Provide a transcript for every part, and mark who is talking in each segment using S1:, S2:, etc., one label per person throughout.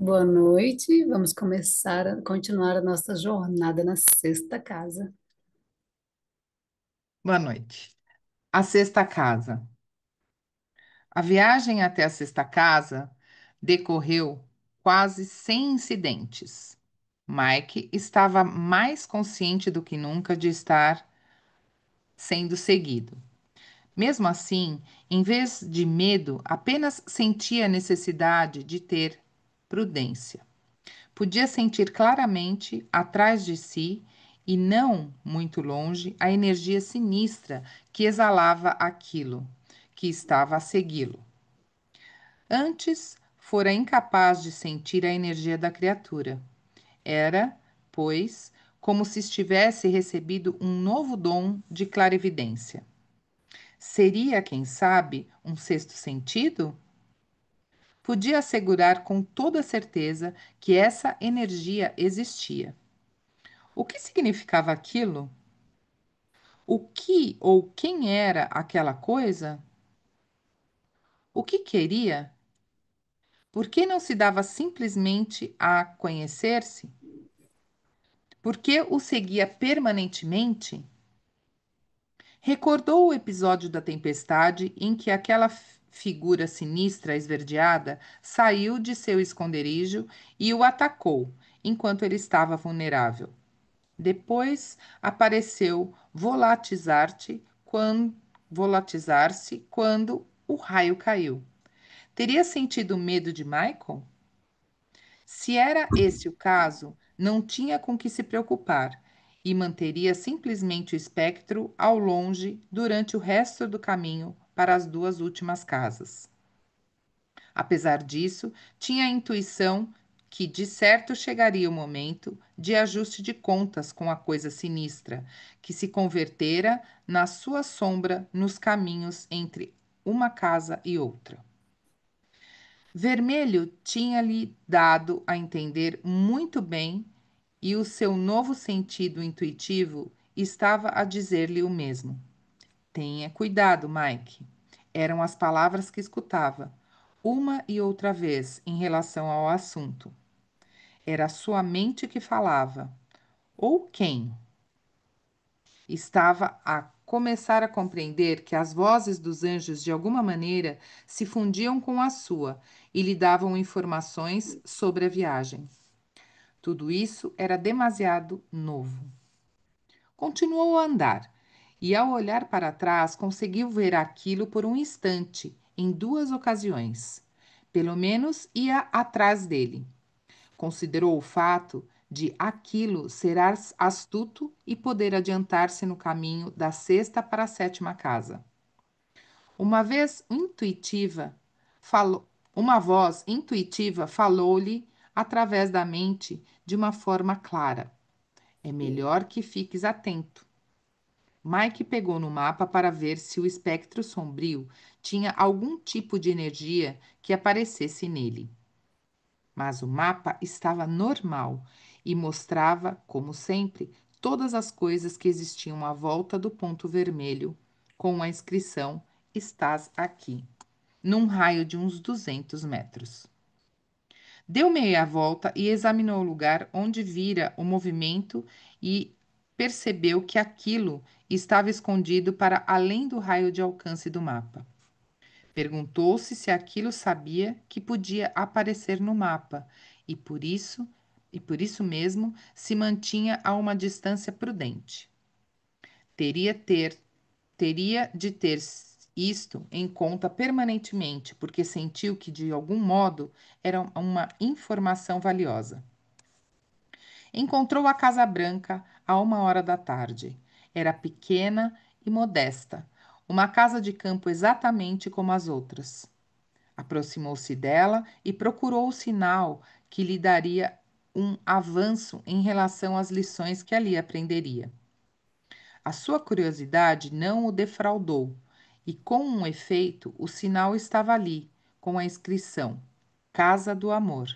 S1: Boa noite. Vamos continuar a nossa jornada na sexta casa.
S2: Boa noite. A sexta casa. A viagem até a sexta casa decorreu quase sem incidentes. Mike estava mais consciente do que nunca de estar sendo seguido. Mesmo assim, em vez de medo, apenas sentia a necessidade de ter prudência. Podia sentir claramente atrás de si e não muito longe a energia sinistra que exalava aquilo que estava a segui-lo. Antes, fora incapaz de sentir a energia da criatura. Era, pois, como se estivesse recebido um novo dom de clarividência. Seria, quem sabe, um sexto sentido? Podia assegurar com toda certeza que essa energia existia. O que significava aquilo? O que ou quem era aquela coisa? O que queria? Por que não se dava simplesmente a conhecer-se? Por que o seguia permanentemente? Recordou o episódio da tempestade em que aquela figura sinistra esverdeada saiu de seu esconderijo e o atacou enquanto ele estava vulnerável. Depois apareceu volatizar-se quando o raio caiu. Teria sentido medo de Michael? Se era esse o caso, não tinha com que se preocupar e manteria simplesmente o espectro ao longe durante o resto do caminho para as duas últimas casas. Apesar disso, tinha a intuição que de certo chegaria o momento de ajuste de contas com a coisa sinistra, que se convertera na sua sombra nos caminhos entre uma casa e outra. Vermelho tinha-lhe dado a entender muito bem e o seu novo sentido intuitivo estava a dizer-lhe o mesmo. Tenha cuidado, Mike. Eram as palavras que escutava, uma e outra vez, em relação ao assunto. Era a sua mente que falava. Ou quem? Estava a começar a compreender que as vozes dos anjos, de alguma maneira, se fundiam com a sua e lhe davam informações sobre a viagem. Tudo isso era demasiado novo. Continuou a andar e, ao olhar para trás, conseguiu ver aquilo por um instante, em duas ocasiões. Pelo menos ia atrás dele. Considerou o fato de aquilo ser astuto e poder adiantar-se no caminho da sexta para a sétima casa. Uma vez intuitiva, falou, uma voz intuitiva falou-lhe através da mente de uma forma clara. É melhor que fiques atento. Mike pegou no mapa para ver se o espectro sombrio tinha algum tipo de energia que aparecesse nele. Mas o mapa estava normal e mostrava, como sempre, todas as coisas que existiam à volta do ponto vermelho, com a inscrição Estás aqui, num raio de uns 200 metros. Deu meia volta e examinou o lugar onde vira o movimento e percebeu que aquilo estava escondido para além do raio de alcance do mapa. Perguntou-se se aquilo sabia que podia aparecer no mapa e por isso mesmo se mantinha a uma distância prudente. Teria ter teria de ter isto em conta permanentemente, porque sentiu que de algum modo era uma informação valiosa. Encontrou a Casa Branca a 1 hora da tarde. Era pequena e modesta, uma casa de campo exatamente como as outras. Aproximou-se dela e procurou o sinal que lhe daria um avanço em relação às lições que ali aprenderia. A sua curiosidade não o defraudou, e com um efeito, o sinal estava ali, com a inscrição Casa do Amor.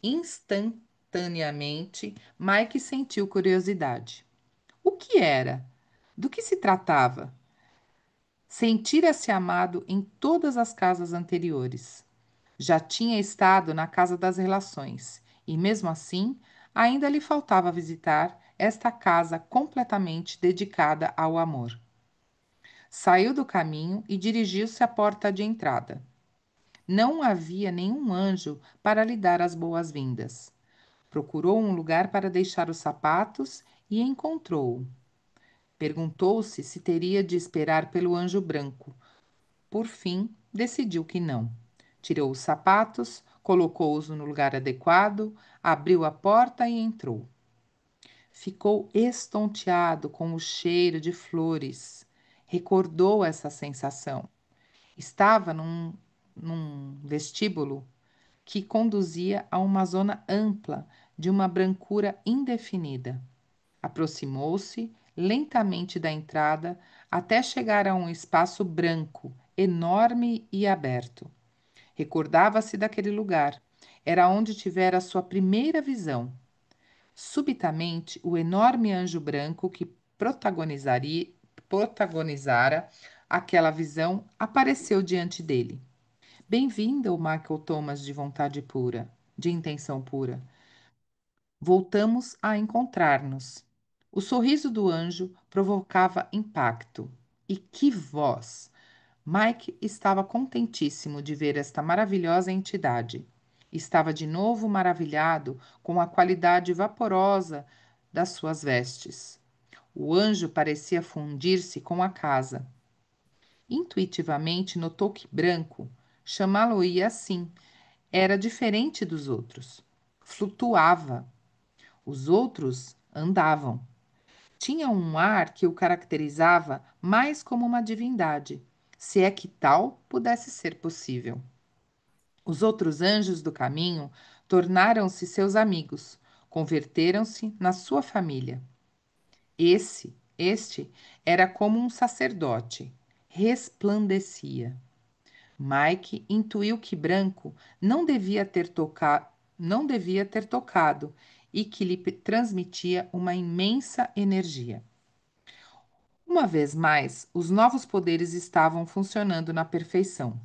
S2: Instantaneamente, Mike sentiu curiosidade. O que era? Do que se tratava? Sentira-se amado em todas as casas anteriores. Já tinha estado na casa das relações e, mesmo assim, ainda lhe faltava visitar esta casa completamente dedicada ao amor. Saiu do caminho e dirigiu-se à porta de entrada. Não havia nenhum anjo para lhe dar as boas-vindas. Procurou um lugar para deixar os sapatos e encontrou-o. Perguntou-se se teria de esperar pelo anjo branco. Por fim, decidiu que não. Tirou os sapatos, colocou-os no lugar adequado, abriu a porta e entrou. Ficou estonteado com o cheiro de flores. Recordou essa sensação. Estava num vestíbulo que conduzia a uma zona ampla de uma brancura indefinida. Aproximou-se lentamente da entrada até chegar a um espaço branco, enorme e aberto. Recordava-se daquele lugar. Era onde tivera sua primeira visão. Subitamente, o enorme anjo branco que protagonizara aquela visão apareceu diante dele. Bem-vindo, Michael Thomas, de vontade pura, de intenção pura. Voltamos a encontrar-nos. O sorriso do anjo provocava impacto. E que voz! Mike estava contentíssimo de ver esta maravilhosa entidade. Estava de novo maravilhado com a qualidade vaporosa das suas vestes. O anjo parecia fundir-se com a casa. Intuitivamente notou que Branco, chamá-lo-ia assim, era diferente dos outros. Flutuava. Os outros andavam. Tinha um ar que o caracterizava mais como uma divindade, se é que tal pudesse ser possível. Os outros anjos do caminho tornaram-se seus amigos, converteram-se na sua família. Este, era como um sacerdote, resplandecia. Mike intuiu que Branco não devia ter tocado e que lhe transmitia uma imensa energia. Uma vez mais, os novos poderes estavam funcionando na perfeição.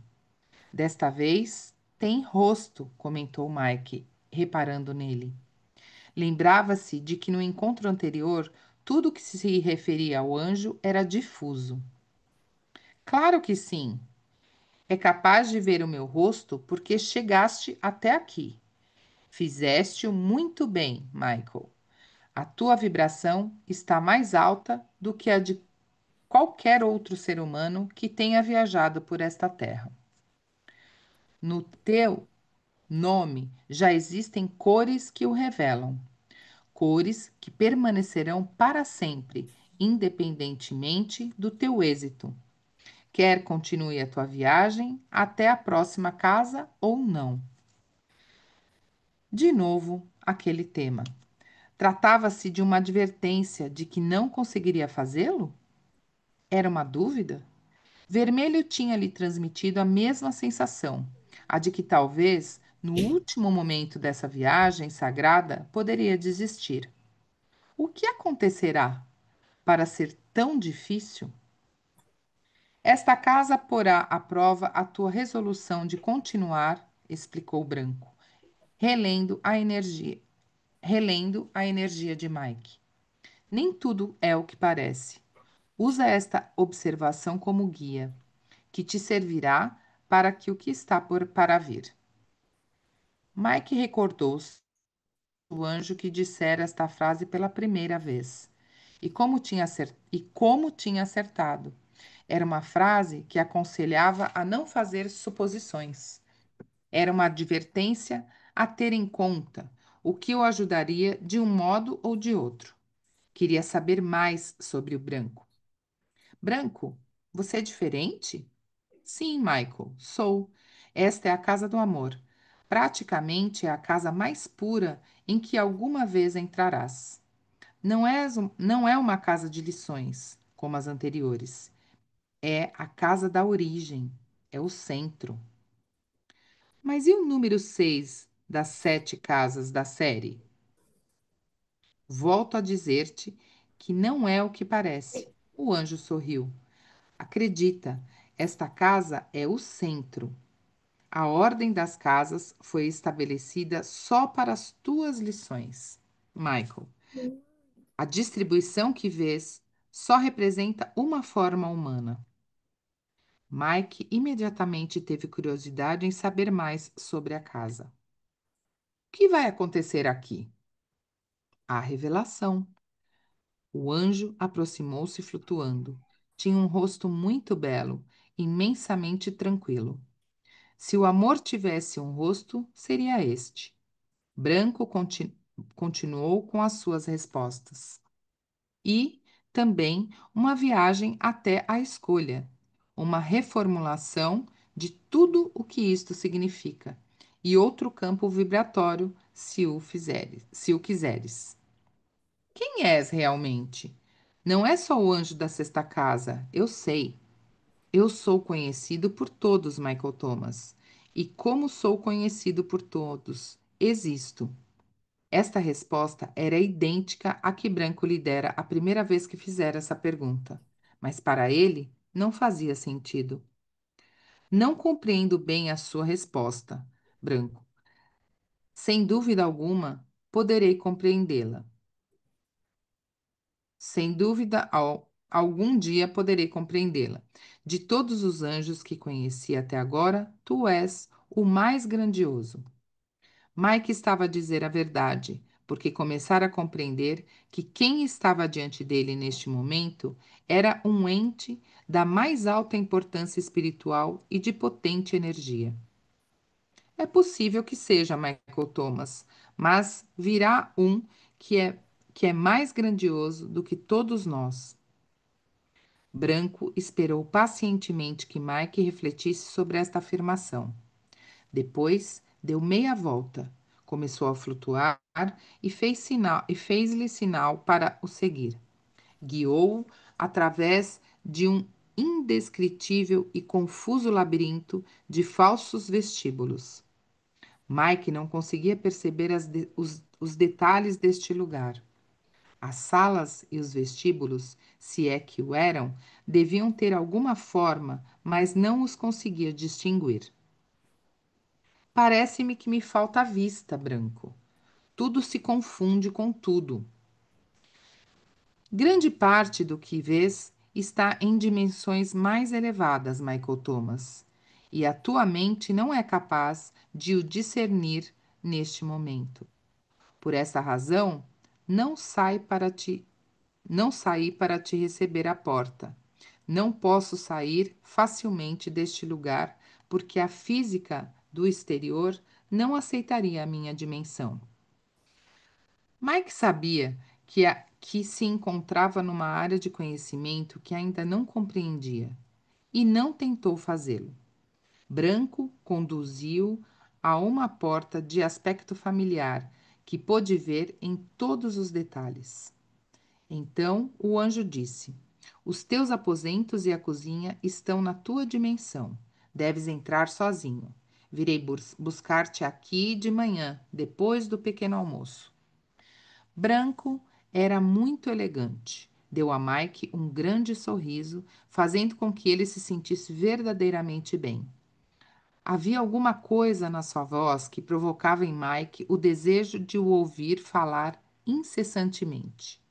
S2: Desta vez, tem rosto, comentou Mike, reparando nele. Lembrava-se de que no encontro anterior, tudo que se referia ao anjo era difuso. Claro que sim. É capaz de ver o meu rosto porque chegaste até aqui. Fizeste-o muito bem, Michael. A tua vibração está mais alta do que a de qualquer outro ser humano que tenha viajado por esta terra. No teu nome já existem cores que o revelam, cores que permanecerão para sempre, independentemente do teu êxito. Quer continue a tua viagem até a próxima casa ou não. De novo, aquele tema. Tratava-se de uma advertência de que não conseguiria fazê-lo? Era uma dúvida? Vermelho tinha lhe transmitido a mesma sensação, a de que talvez, no último momento dessa viagem sagrada, poderia desistir. O que acontecerá para ser tão difícil? Esta casa porá à prova a tua resolução de continuar, explicou Branco, relendo a energia, relendo a energia de Mike. Nem tudo é o que parece. Usa esta observação como guia, que te servirá para que o que está para vir. Mike recordou-se do anjo que dissera esta frase pela primeira vez. E como tinha acertado. Era uma frase que aconselhava a não fazer suposições. Era uma advertência a ter em conta, o que o ajudaria de um modo ou de outro. Queria saber mais sobre o branco. Branco, você é diferente? Sim, Michael, sou. Esta é a casa do amor. Praticamente é a casa mais pura em que alguma vez entrarás. Não é uma casa de lições, como as anteriores. É a casa da origem, é o centro. Mas e o número 6 das 7 casas da série? Volto a dizer-te que não é o que parece. O anjo sorriu. Acredita, esta casa é o centro. A ordem das casas foi estabelecida só para as tuas lições, Michael. A distribuição que vês só representa uma forma humana. Mike imediatamente teve curiosidade em saber mais sobre a casa. O que vai acontecer aqui? A revelação. O anjo aproximou-se flutuando. Tinha um rosto muito belo, imensamente tranquilo. Se o amor tivesse um rosto, seria este. Branco continuou com as suas respostas. E também uma viagem até a escolha, uma reformulação de tudo o que isto significa, e outro campo vibratório, se o quiseres. Quem és realmente? Não é só o anjo da sexta casa, eu sei. Eu sou conhecido por todos, Michael Thomas. E como sou conhecido por todos, existo. Esta resposta era idêntica à que Branco lhe dera a primeira vez que fizera essa pergunta. Mas para ele não fazia sentido. Não compreendo bem a sua resposta, Branco. Sem dúvida alguma, poderei compreendê-la. Sem dúvida, algum dia poderei compreendê-la. De todos os anjos que conheci até agora, tu és o mais grandioso. Mike estava a dizer a verdade, porque começara a compreender que quem estava diante dele neste momento era um ente da mais alta importância espiritual e de potente energia. É possível que seja Michael Thomas, mas virá um que é, que é mais grandioso do que todos nós. Branco esperou pacientemente que Mike refletisse sobre esta afirmação. Depois deu meia volta, começou a flutuar e fez-lhe sinal para o seguir. Guiou-o através de um indescritível e confuso labirinto de falsos vestíbulos. Mike não conseguia perceber os detalhes deste lugar. As salas e os vestíbulos, se é que o eram, deviam ter alguma forma, mas não os conseguia distinguir. Parece-me que me falta vista, Branco. Tudo se confunde com tudo. Grande parte do que vês está em dimensões mais elevadas, Michael Thomas, e a tua mente não é capaz de o discernir neste momento. Por essa razão, não sai para ti, não saí para te receber à porta. Não posso sair facilmente deste lugar, porque a física do exterior não aceitaria a minha dimensão. Mike sabia que se encontrava numa área de conhecimento que ainda não compreendia e não tentou fazê-lo. Branco conduziu a uma porta de aspecto familiar que pôde ver em todos os detalhes. Então o anjo disse: Os teus aposentos e a cozinha estão na tua dimensão. Deves entrar sozinho. Virei buscar-te aqui de manhã, depois do pequeno almoço. Branco era muito elegante. Deu a Mike um grande sorriso, fazendo com que ele se sentisse verdadeiramente bem. Havia alguma coisa na sua voz que provocava em Mike o desejo de o ouvir falar incessantemente.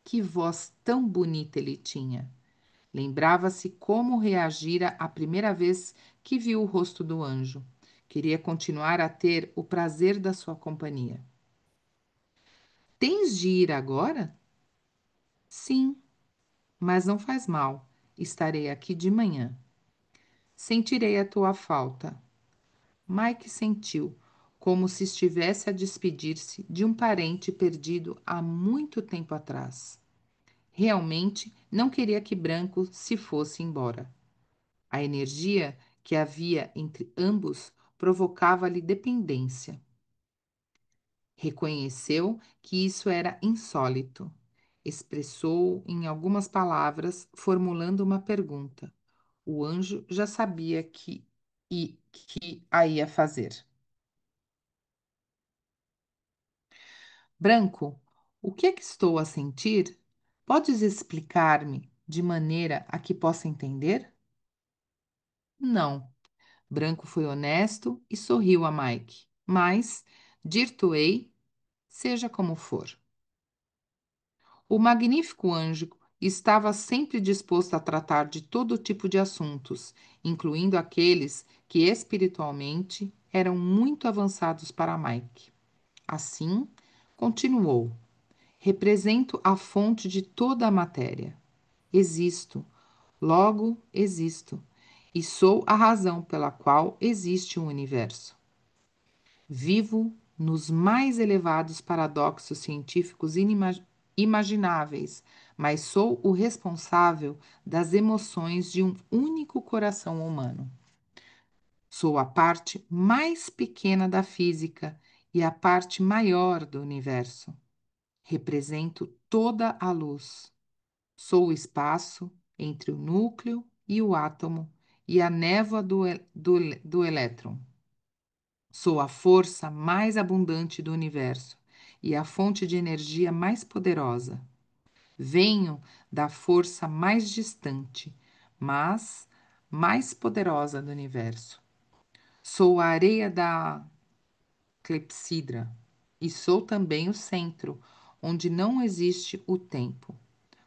S2: Que voz tão bonita ele tinha! Lembrava-se como reagira a primeira vez que viu o rosto do anjo. Queria continuar a ter o prazer da sua companhia. Tens de ir agora? Sim, mas não faz mal. Estarei aqui de manhã. Sentirei a tua falta. Mike sentiu como se estivesse a despedir-se de um parente perdido há muito tempo atrás. Realmente não queria que Branco se fosse embora. A energia que havia entre ambos provocava-lhe dependência. Reconheceu que isso era insólito. Expressou em algumas palavras, formulando uma pergunta. O anjo já sabia que a ia fazer. Branco, o que é que estou a sentir? Podes explicar-me de maneira a que possa entender? Não. Branco foi honesto e sorriu a Mike. Mas, dir-te-ei, seja como for. O magnífico anjo estava sempre disposto a tratar de todo tipo de assuntos, incluindo aqueles que espiritualmente eram muito avançados para Mike. Assim, continuou: represento a fonte de toda a matéria. Existo, logo existo, e sou a razão pela qual existe o universo. Vivo nos mais elevados paradoxos científicos imagináveis, mas sou o responsável das emoções de um único coração humano. Sou a parte mais pequena da física e a parte maior do universo. Represento toda a luz. Sou o espaço entre o núcleo e o átomo e a névoa do elétron. Sou a força mais abundante do universo e a fonte de energia mais poderosa. Venho da força mais distante, mas mais poderosa do universo. Sou a areia da clepsidra e sou também o centro, onde não existe o tempo.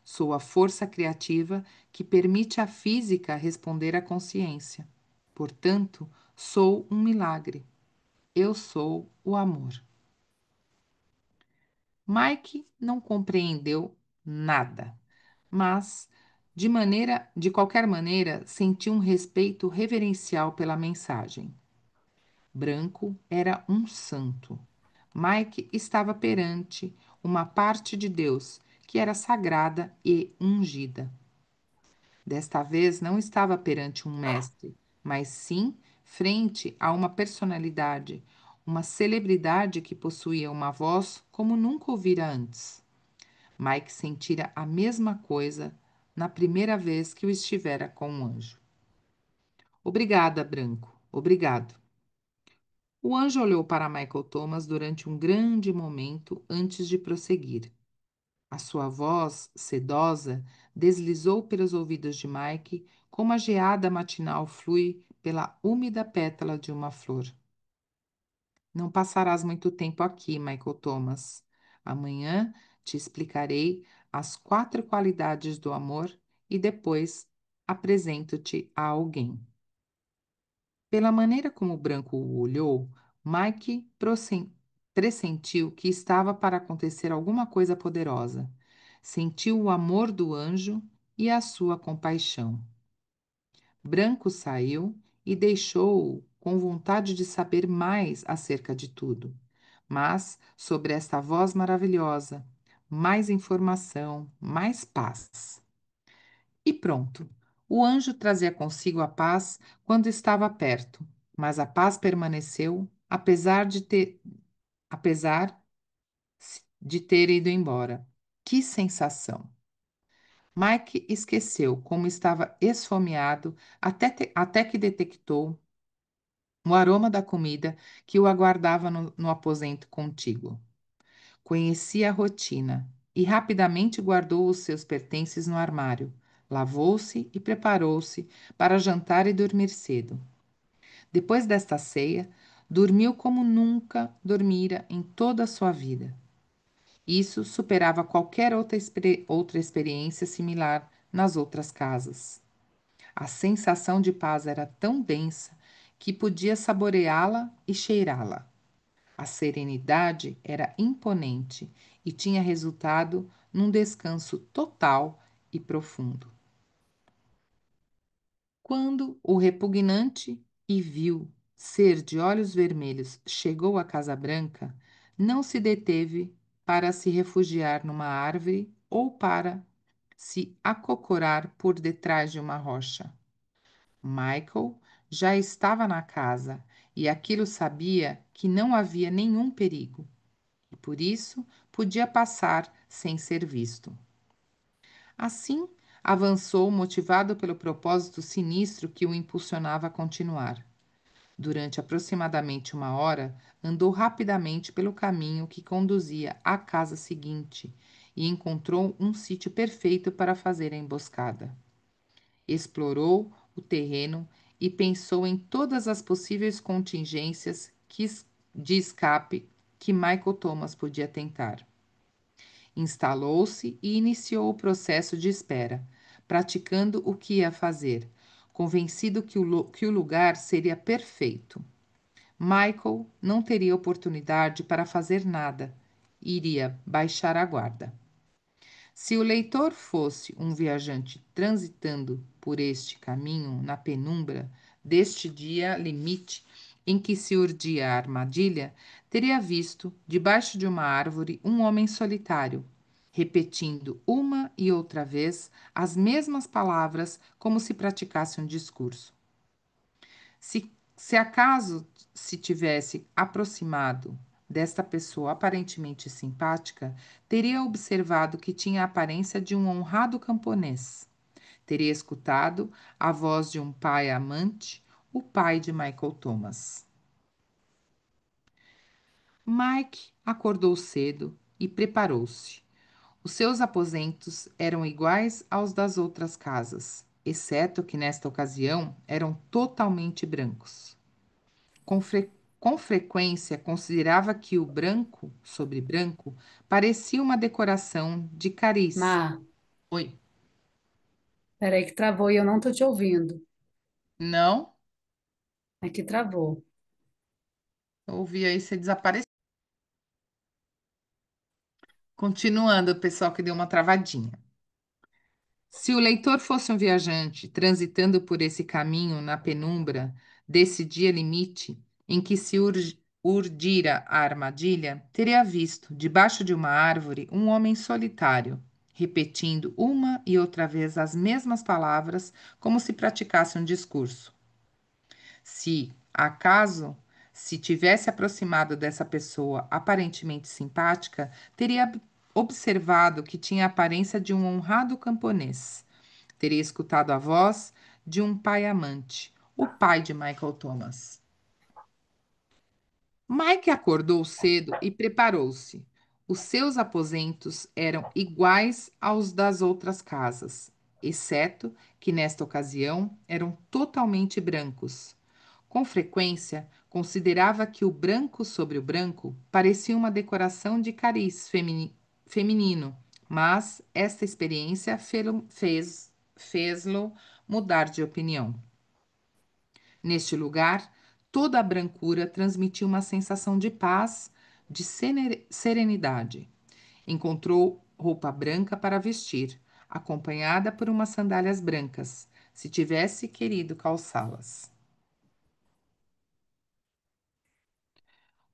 S2: Sou a força criativa que permite à física responder à consciência. Portanto, sou um milagre. Eu sou o amor. Mike não compreendeu nada, mas de qualquer maneira, sentiu um respeito reverencial pela mensagem. Branco era um santo. Mike estava perante uma parte de Deus que era sagrada e ungida. Desta vez não estava perante um mestre, mas sim frente a uma personalidade, uma celebridade que possuía uma voz como nunca ouvira antes. Mike sentira a mesma coisa na primeira vez que o estivera com um anjo. Obrigada, Branco. Obrigado. O anjo olhou para Michael Thomas durante um grande momento antes de prosseguir. A sua voz, sedosa, deslizou pelos ouvidos de Mike como a geada matinal flui pela úmida pétala de uma flor. Não passarás muito tempo aqui, Michael Thomas. Amanhã te explicarei as 4 qualidades do amor e depois apresento-te a alguém. Pela maneira como o branco o olhou, Mike pressentiu que estava para acontecer alguma coisa poderosa. Sentiu o amor do anjo e a sua compaixão. Branco saiu e deixou-o com vontade de saber mais acerca de tudo. Mas, sobre esta voz maravilhosa, mais informação, mais paz. E pronto. O anjo trazia consigo a paz quando estava perto, mas a paz permaneceu apesar de ter ido embora. Que sensação! Mike esqueceu como estava esfomeado até que detectou o aroma da comida que o aguardava no aposento contíguo. Conhecia a rotina e rapidamente guardou os seus pertences no armário. Lavou-se e preparou-se para jantar e dormir cedo. Depois desta ceia, dormiu como nunca dormira em toda a sua vida. Isso superava qualquer outra experiência similar nas outras casas. A sensação de paz era tão densa que podia saboreá-la e cheirá-la. A serenidade era imponente e tinha resultado num descanso total e profundo. Quando o repugnante e vil ser de olhos vermelhos chegou à Casa Branca, não se deteve para se refugiar numa árvore ou para se acocorar por detrás de uma rocha. Michael já estava na casa e aquilo sabia que não havia nenhum perigo e por isso podia passar sem ser visto. Assim, avançou motivado pelo propósito sinistro que o impulsionava a continuar. Durante aproximadamente uma hora, andou rapidamente pelo caminho que conduzia à casa seguinte e encontrou um sítio perfeito para fazer a emboscada. Explorou o terreno e pensou em todas as possíveis contingências de escape que Michael Thomas podia tentar. Instalou-se e iniciou o processo de espera, praticando o que ia fazer, convencido que o lugar seria perfeito. Michael não teria oportunidade para fazer nada, iria baixar a guarda. Se o leitor fosse um viajante transitando por este caminho na penumbra deste dia limite em que se urdia a armadilha, teria visto, debaixo de uma árvore, um homem solitário, repetindo uma e outra vez as mesmas palavras como se praticasse um discurso. Se acaso se tivesse aproximado desta pessoa aparentemente simpática, teria observado que tinha a aparência de um honrado camponês. Teria escutado a voz de um pai amante, o pai de Michael Thomas. Mike acordou cedo e preparou-se. Os seus aposentos eram iguais aos das outras casas, exceto que nesta ocasião eram totalmente brancos. Com frequência, considerava que o branco sobre branco parecia uma decoração de cariz.
S1: Mar,
S2: Oi,
S1: peraí que travou e eu não tô te ouvindo.
S2: não?
S1: Aqui travou.
S2: Eu ouvi aí você desapareceu. Continuando, o pessoal que deu uma travadinha. Se o leitor fosse um viajante transitando por esse caminho na penumbra desse dia limite em que se urdira a armadilha, teria visto, debaixo de uma árvore, um homem solitário, repetindo uma e outra vez as mesmas palavras, como se praticasse um discurso. Se, acaso, se tivesse aproximado dessa pessoa aparentemente simpática, teria observado que tinha a aparência de um honrado camponês. Teria escutado a voz de um pai amante, o pai de Michael Thomas. Mike acordou cedo e preparou-se. Os seus aposentos eram iguais aos das outras casas, exceto que nesta ocasião eram totalmente brancos. Com frequência, considerava que o branco sobre o branco parecia uma decoração de cariz feminino, mas esta experiência fez-lo mudar de opinião. Neste lugar, toda a brancura transmitia uma sensação de paz, de serenidade. Encontrou roupa branca para vestir, acompanhada por umas sandálias brancas, se tivesse querido calçá-las.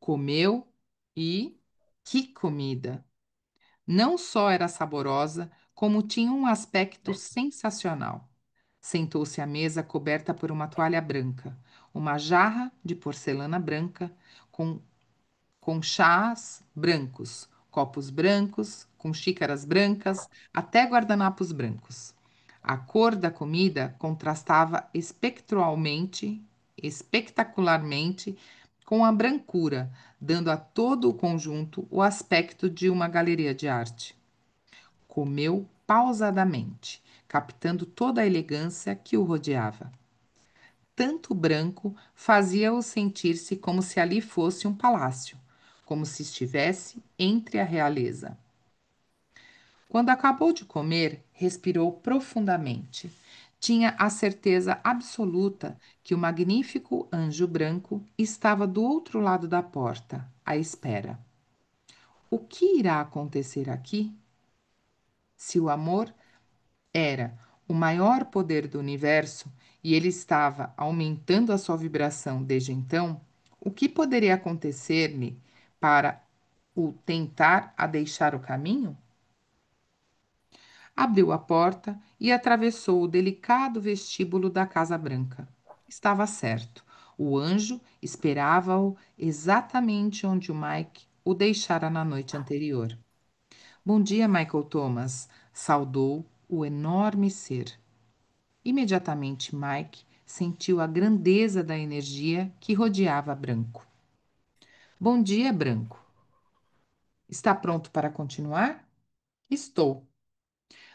S2: Comeu e que comida! Não só era saborosa, como tinha um aspecto sensacional. Sentou-se à mesa coberta por uma toalha branca, uma jarra de porcelana branca com, com chás brancos, copos brancos, com xícaras brancas, até guardanapos brancos. A cor da comida contrastava espetacularmente com a brancura, dando a todo o conjunto o aspecto de uma galeria de arte. Comeu pausadamente, captando toda a elegância que o rodeava. Tanto branco fazia-o sentir-se como se ali fosse um palácio, como se estivesse entre a realeza. Quando acabou de comer, respirou profundamente. Tinha a certeza absoluta que o magnífico anjo branco estava do outro lado da porta, à espera. O que irá acontecer aqui? Se o amor era o maior poder do universo e ele estava aumentando a sua vibração desde então, o que poderia acontecer-lhe para o tentar a deixar o caminho? Abriu a porta e atravessou o delicado vestíbulo da Casa Branca. Estava certo. O anjo esperava-o exatamente onde o Mike o deixara na noite anterior. Bom dia, Michael Thomas, saudou o enorme ser. Imediatamente, Mike sentiu a grandeza da energia que rodeava Branco. Bom dia, Branco. Está pronto para continuar? Estou.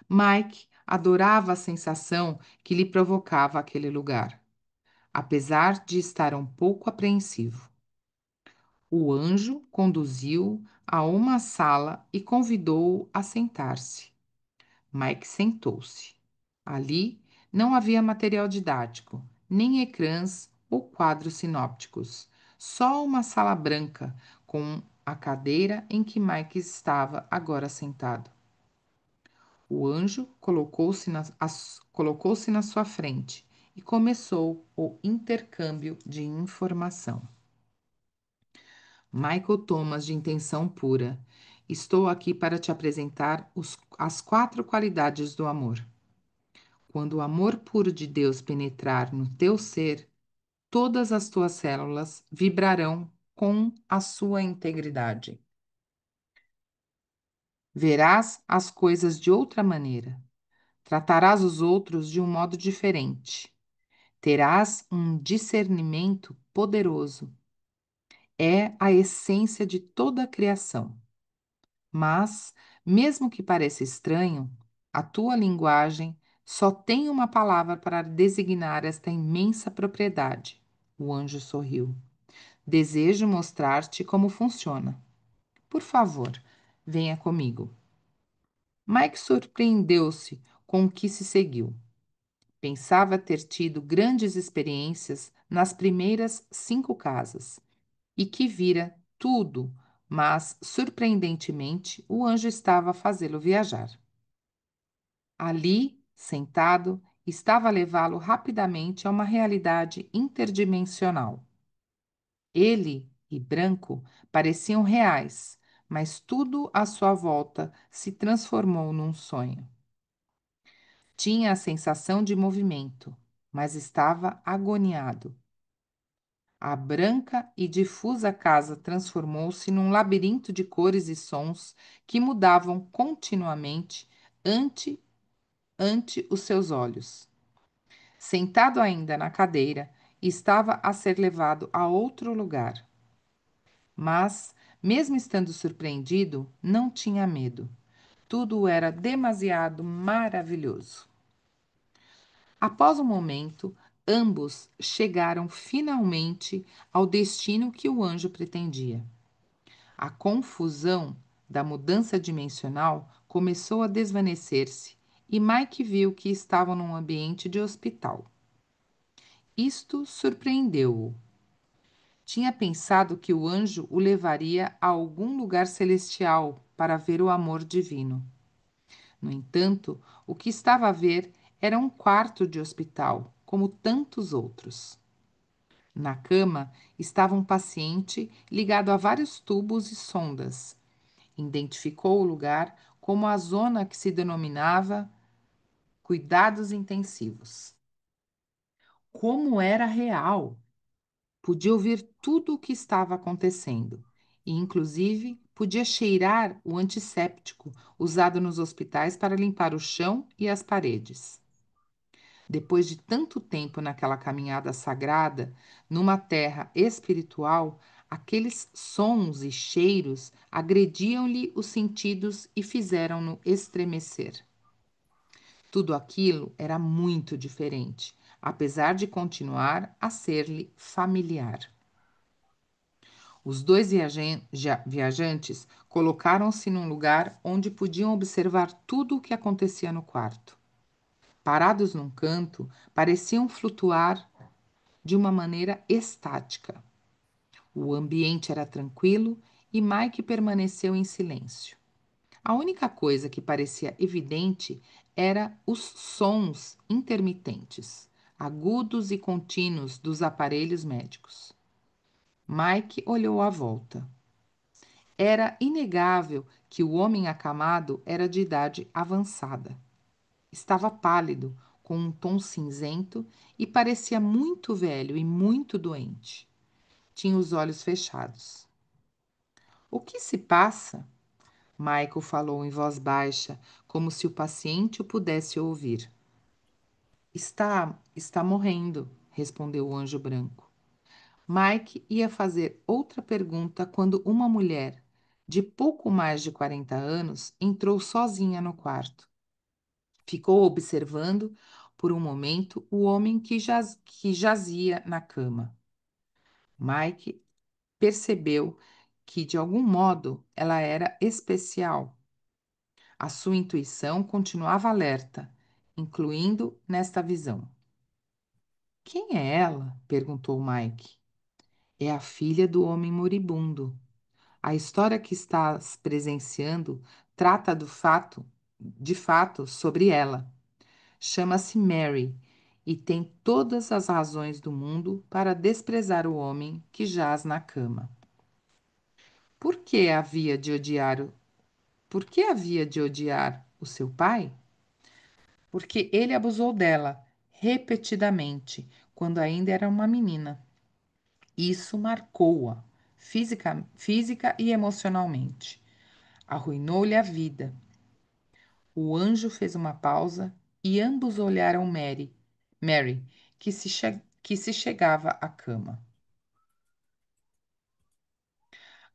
S2: Mike adorava a sensação que lhe provocava aquele lugar. apesar de estar um pouco apreensivo. O anjo conduziu-o a uma sala e convidou-o a sentar-se. Mike sentou-se. Ali não havia material didático, nem ecrãs ou quadros sinópticos, só uma sala branca com a cadeira em que Mike estava agora sentado. O anjo colocou-se na sua frente e começou o intercâmbio de informação. Michael Thomas, de intenção pura, estou aqui para te apresentar as 4 qualidades do amor. Quando o amor puro de Deus penetrar no teu ser, todas as tuas células vibrarão com a sua integridade. Verás as coisas de outra maneira. Tratarás os outros de um modo diferente. Terás um discernimento poderoso. É a essência de toda a criação. Mas, mesmo que pareça estranho, a tua linguagem só tem uma palavra para designar esta imensa propriedade. O anjo sorriu. Desejo mostrar-te como funciona. Por favor, venha comigo. Mike surpreendeu-se com o que se seguiu. Pensava ter tido grandes experiências nas primeiras 5 casas e que vira tudo, mas, surpreendentemente, o anjo estava a fazê-lo viajar. Ali, sentado, estava a levá-lo rapidamente a uma realidade interdimensional. Ele e Branco pareciam reais, mas tudo à sua volta se transformou num sonho. Tinha a sensação de movimento, mas estava agoniado. A branca e difusa casa transformou-se num labirinto de cores e sons que mudavam continuamente ante, ante os seus olhos. Sentado ainda na cadeira, estava a ser levado a outro lugar. Mas, mesmo estando surpreendido, não tinha medo. Tudo era demasiado maravilhoso. Após um momento, ambos chegaram finalmente ao destino que o anjo pretendia. A confusão da mudança dimensional começou a desvanecer-se e Mike viu que estavam num ambiente de hospital. Isto surpreendeu-o. Tinha pensado que o anjo o levaria a algum lugar celestial para ver o amor divino. No entanto, o que estava a ver era um quarto de hospital, como tantos outros. Na cama estava um paciente ligado a vários tubos e sondas. Identificou o lugar como a zona que se denominava cuidados intensivos. Como era real! Podia ouvir tudo o que estava acontecendo e, inclusive, podia cheirar o antisséptico usado nos hospitais para limpar o chão e as paredes. Depois de tanto tempo naquela caminhada sagrada, numa terra espiritual, aqueles sons e cheiros agrediam-lhe os sentidos e fizeram-no estremecer. Tudo aquilo era muito diferente, apesar de continuar a ser-lhe familiar. Os dois viajantes colocaram-se num lugar onde podiam observar tudo o que acontecia no quarto. Parados num canto, pareciam flutuar de uma maneira estática. O ambiente era tranquilo e Mike permaneceu em silêncio. A única coisa que parecia evidente era os sons intermitentes, agudos e contínuos dos aparelhos médicos. Mike olhou à volta. Era inegável que o homem acamado era de idade avançada. Estava pálido, com um tom cinzento e parecia muito velho e muito doente. Tinha os olhos fechados. O que se passa? Michael falou em voz baixa, como se o paciente o pudesse ouvir. Está morrendo, respondeu o anjo branco. Mike ia fazer outra pergunta quando uma mulher, de pouco mais de 40 anos, entrou sozinha no quarto. Ficou observando por um momento o homem que jazia na cama. Mike percebeu que, de algum modo, ela era especial. A sua intuição continuava alerta, incluindo nesta visão. Quem é ela? Perguntou Mike. É a filha do homem moribundo. A história que estás presenciando trata de fato, sobre ela. Chama-se Mary e tem todas as razões do mundo para desprezar o homem que jaz na cama. Por que havia de odiar Por que havia de odiar o seu pai? Porque ele abusou dela repetidamente quando ainda era uma menina. Isso marcou-a física e emocionalmente. Arruinou-lhe a vida. O anjo fez uma pausa e ambos olharam Mary, que se chegava à cama.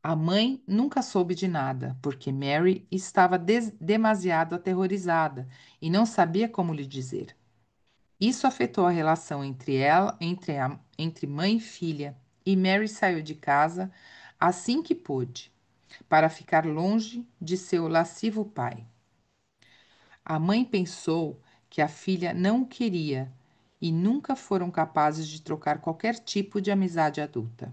S2: A mãe nunca soube de nada, porque Mary estava demasiado aterrorizada e não sabia como lhe dizer. Isso afetou a relação entre mãe e filha, e Mary saiu de casa assim que pôde, para ficar longe de seu lascivo pai. A mãe pensou que a filha não o queria e nunca foram capazes de trocar qualquer tipo de amizade adulta.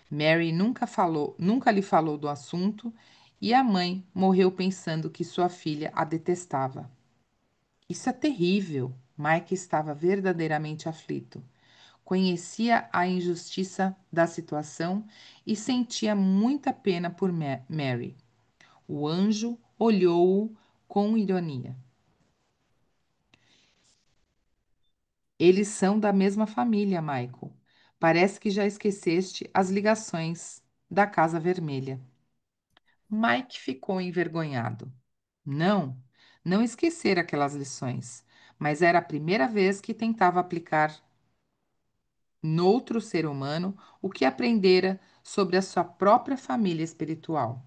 S2: Mary nunca lhe falou do assunto e a mãe morreu pensando que sua filha a detestava. Isso é terrível. Mike estava verdadeiramente aflito. Conhecia a injustiça da situação e sentia muita pena por Mary. O anjo olhou-o com ironia. Eles são da mesma família, Michael. Parece que já esqueceste as ligações da Casa Vermelha. Mike ficou envergonhado. Não, não esquecer aquelas lições, mas era a primeira vez que tentava aplicar noutro ser humano o que aprendera sobre a sua própria família espiritual.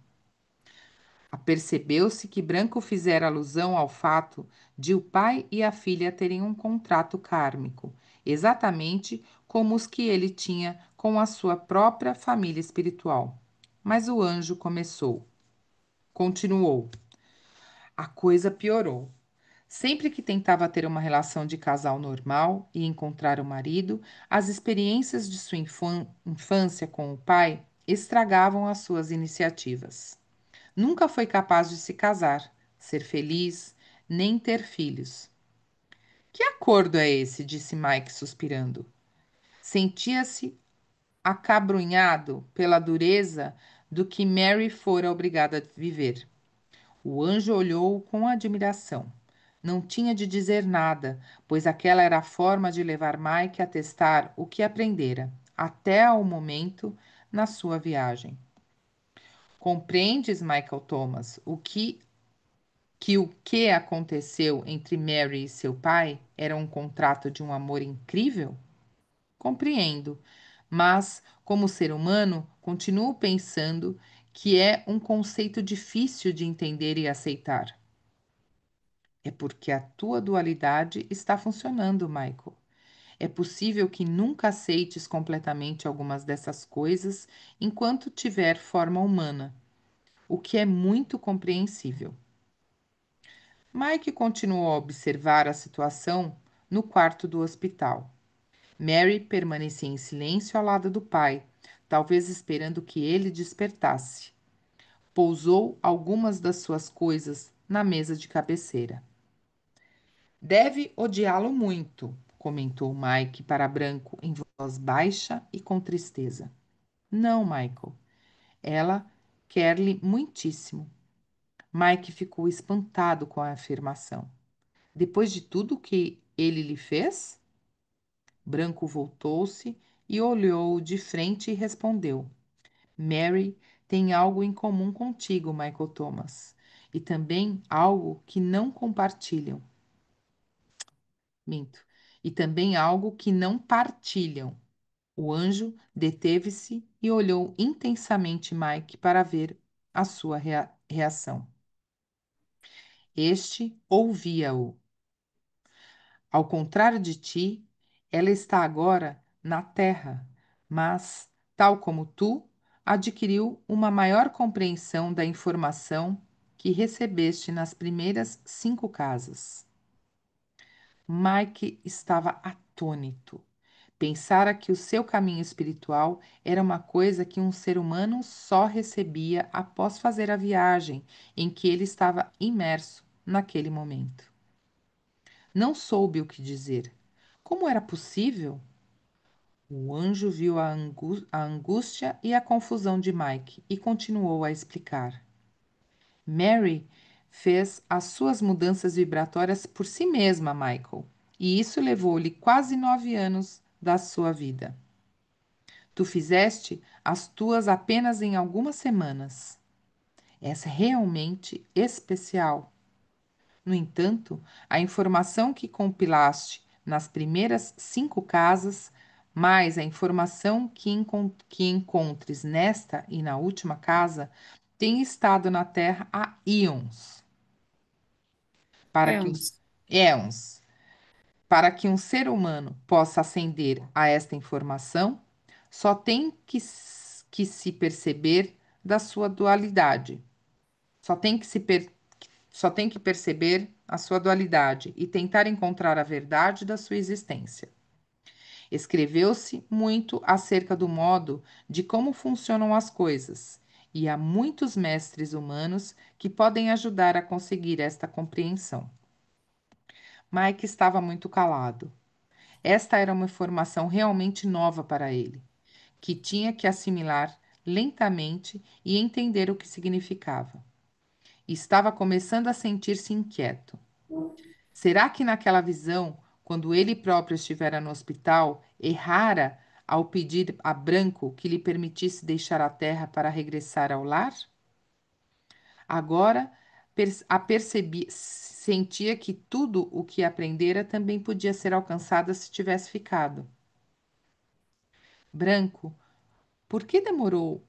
S2: Apercebeu-se que Branco fizera alusão ao fato de o pai e a filha terem um contrato kármico, exatamente como os que ele tinha com a sua própria família espiritual. Mas o anjo continuou. A coisa piorou. Sempre que tentava ter uma relação de casal normal e encontrar o marido, as experiências de sua infância com o pai estragavam as suas iniciativas. Nunca foi capaz de se casar, ser feliz, nem ter filhos. Que acordo é esse? Disse Mike, suspirando. Sentia-se acabrunhado pela dureza do que Mary fora obrigada a viver. O anjo olhou-o com admiração. Não tinha de dizer nada, pois aquela era a forma de levar Mike a testar o que aprendera, até ao momento na sua viagem. Compreendes, Michael Thomas, o que aconteceu entre Mary e seu pai era um contrato de um amor incrível? Compreendo, mas, como ser humano, continuo pensando que é um conceito difícil de entender e aceitar. É porque a tua dualidade está funcionando, Michael. É possível que nunca aceites completamente algumas dessas coisas enquanto tiver forma humana, o que é muito compreensível. Mike continuou a observar a situação no quarto do hospital. Mary permanecia em silêncio ao lado do pai, talvez esperando que ele despertasse. Pousou algumas das suas coisas na mesa de cabeceira. Deve odiá-lo muito, comentou Mike para Branco em voz baixa e com tristeza. Não, Michael. Ela quer-lhe muitíssimo. Mike ficou espantado com a afirmação. Depois de tudo o que ele lhe fez? Branco voltou-se e olhou de frente e respondeu: Mary tem algo em comum contigo, Michael Thomas, e também algo que não compartilham. Minto. E também algo que não partilham. O anjo deteve-se e olhou intensamente Mike para ver a sua reação. Este ouvia-o. Ao contrário de ti, ela está agora na Terra, mas, tal como tu, adquiriu uma maior compreensão da informação que recebeste nas primeiras 5 casas. Mike estava atônito. Pensara que o seu caminho espiritual era uma coisa que um ser humano só recebia após fazer a viagem em que ele estava imerso naquele momento. Não soube o que dizer. Como era possível? O anjo viu a angústia e a confusão de Mike e continuou a explicar. Mary fez as suas mudanças vibratórias por si mesma, Michael, e isso levou-lhe quase 9 anos da sua vida. Tu fizeste as tuas apenas em algumas semanas. És realmente especial. No entanto, a informação que compilaste nas primeiras 5 casas, mais a informação que encontres nesta e na última casa, tem estado na Terra há íons, para que os
S1: Éons.
S2: éons, para que um ser humano possa ascender a esta informação, só tem que se perceber da sua dualidade. Só tem que se per- Só tem que perceber a sua dualidade e tentar encontrar a verdade da sua existência. Escreveu-se muito acerca do modo de como funcionam as coisas, e há muitos mestres humanos que podem ajudar a conseguir esta compreensão. Mike estava muito calado. Esta era uma informação realmente nova para ele, que tinha que assimilar lentamente e entender o que significava. Estava começando a sentir-se inquieto. Será que naquela visão, quando ele próprio estivera no hospital, errara ao pedir a Branco que lhe permitisse deixar a terra para regressar ao lar? Agora sentia que tudo o que aprendera também podia ser alcançado se tivesse ficado. Branco, por que demorou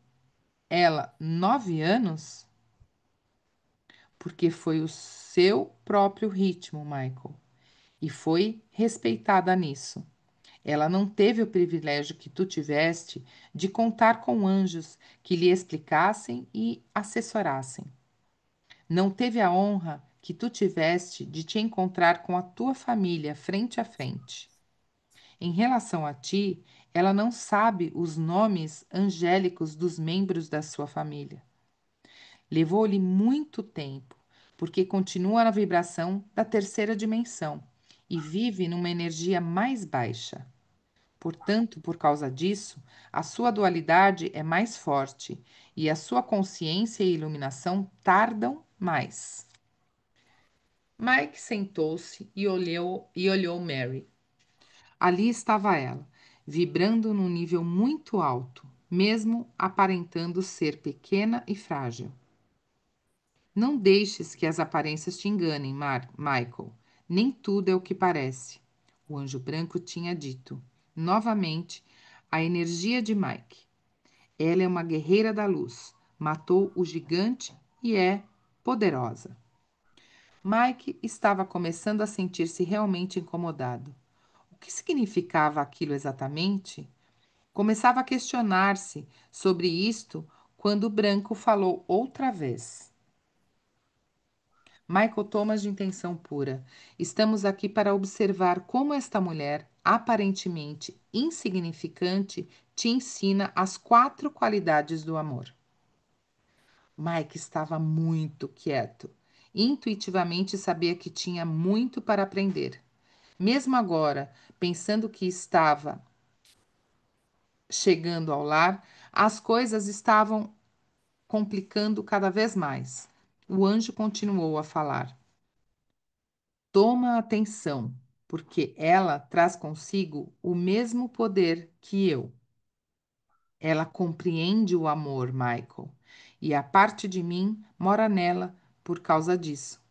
S2: ela 9 anos? Porque foi o seu próprio ritmo, Michael, e foi respeitada nisso. Ela não teve o privilégio que tu tiveste de contar com anjos que lhe explicassem e assessorassem. Não teve a honra que tu tiveste de te encontrar com a tua família frente a frente. Em relação a ti, ela não sabe os nomes angélicos dos membros da sua família. Levou-lhe muito tempo, porque continua na vibração da terceira dimensão e vive numa energia mais baixa. Portanto, por causa disso, a sua dualidade é mais forte e a sua consciência e iluminação tardam mais. Mike sentou-se e olhou Mary. Ali estava ela, vibrando num nível muito alto, mesmo aparentando ser pequena e frágil. Não deixes que as aparências te enganem, Michael. Nem tudo é o que parece. O anjo branco tinha dito. Novamente, a energia de Mike. Ela é uma guerreira da luz. Matou o gigante e é poderosa. Mike estava começando a sentir-se realmente incomodado. O que significava aquilo exatamente? Começava a questionar-se sobre isto quando o branco falou outra vez. Michael Thomas de intenção pura. Estamos aqui para observar como esta mulher, aparentemente insignificante, te ensina as 4 qualidades do amor. Mike estava muito quieto. Intuitivamente sabia que tinha muito para aprender. Mesmo agora, pensando que estava chegando ao lar, as coisas estavam complicando cada vez mais. O anjo continuou a falar. Toma atenção, porque ela traz consigo o mesmo poder que eu. Ela compreende o amor, Michael, e a parte de mim mora nela por causa disso.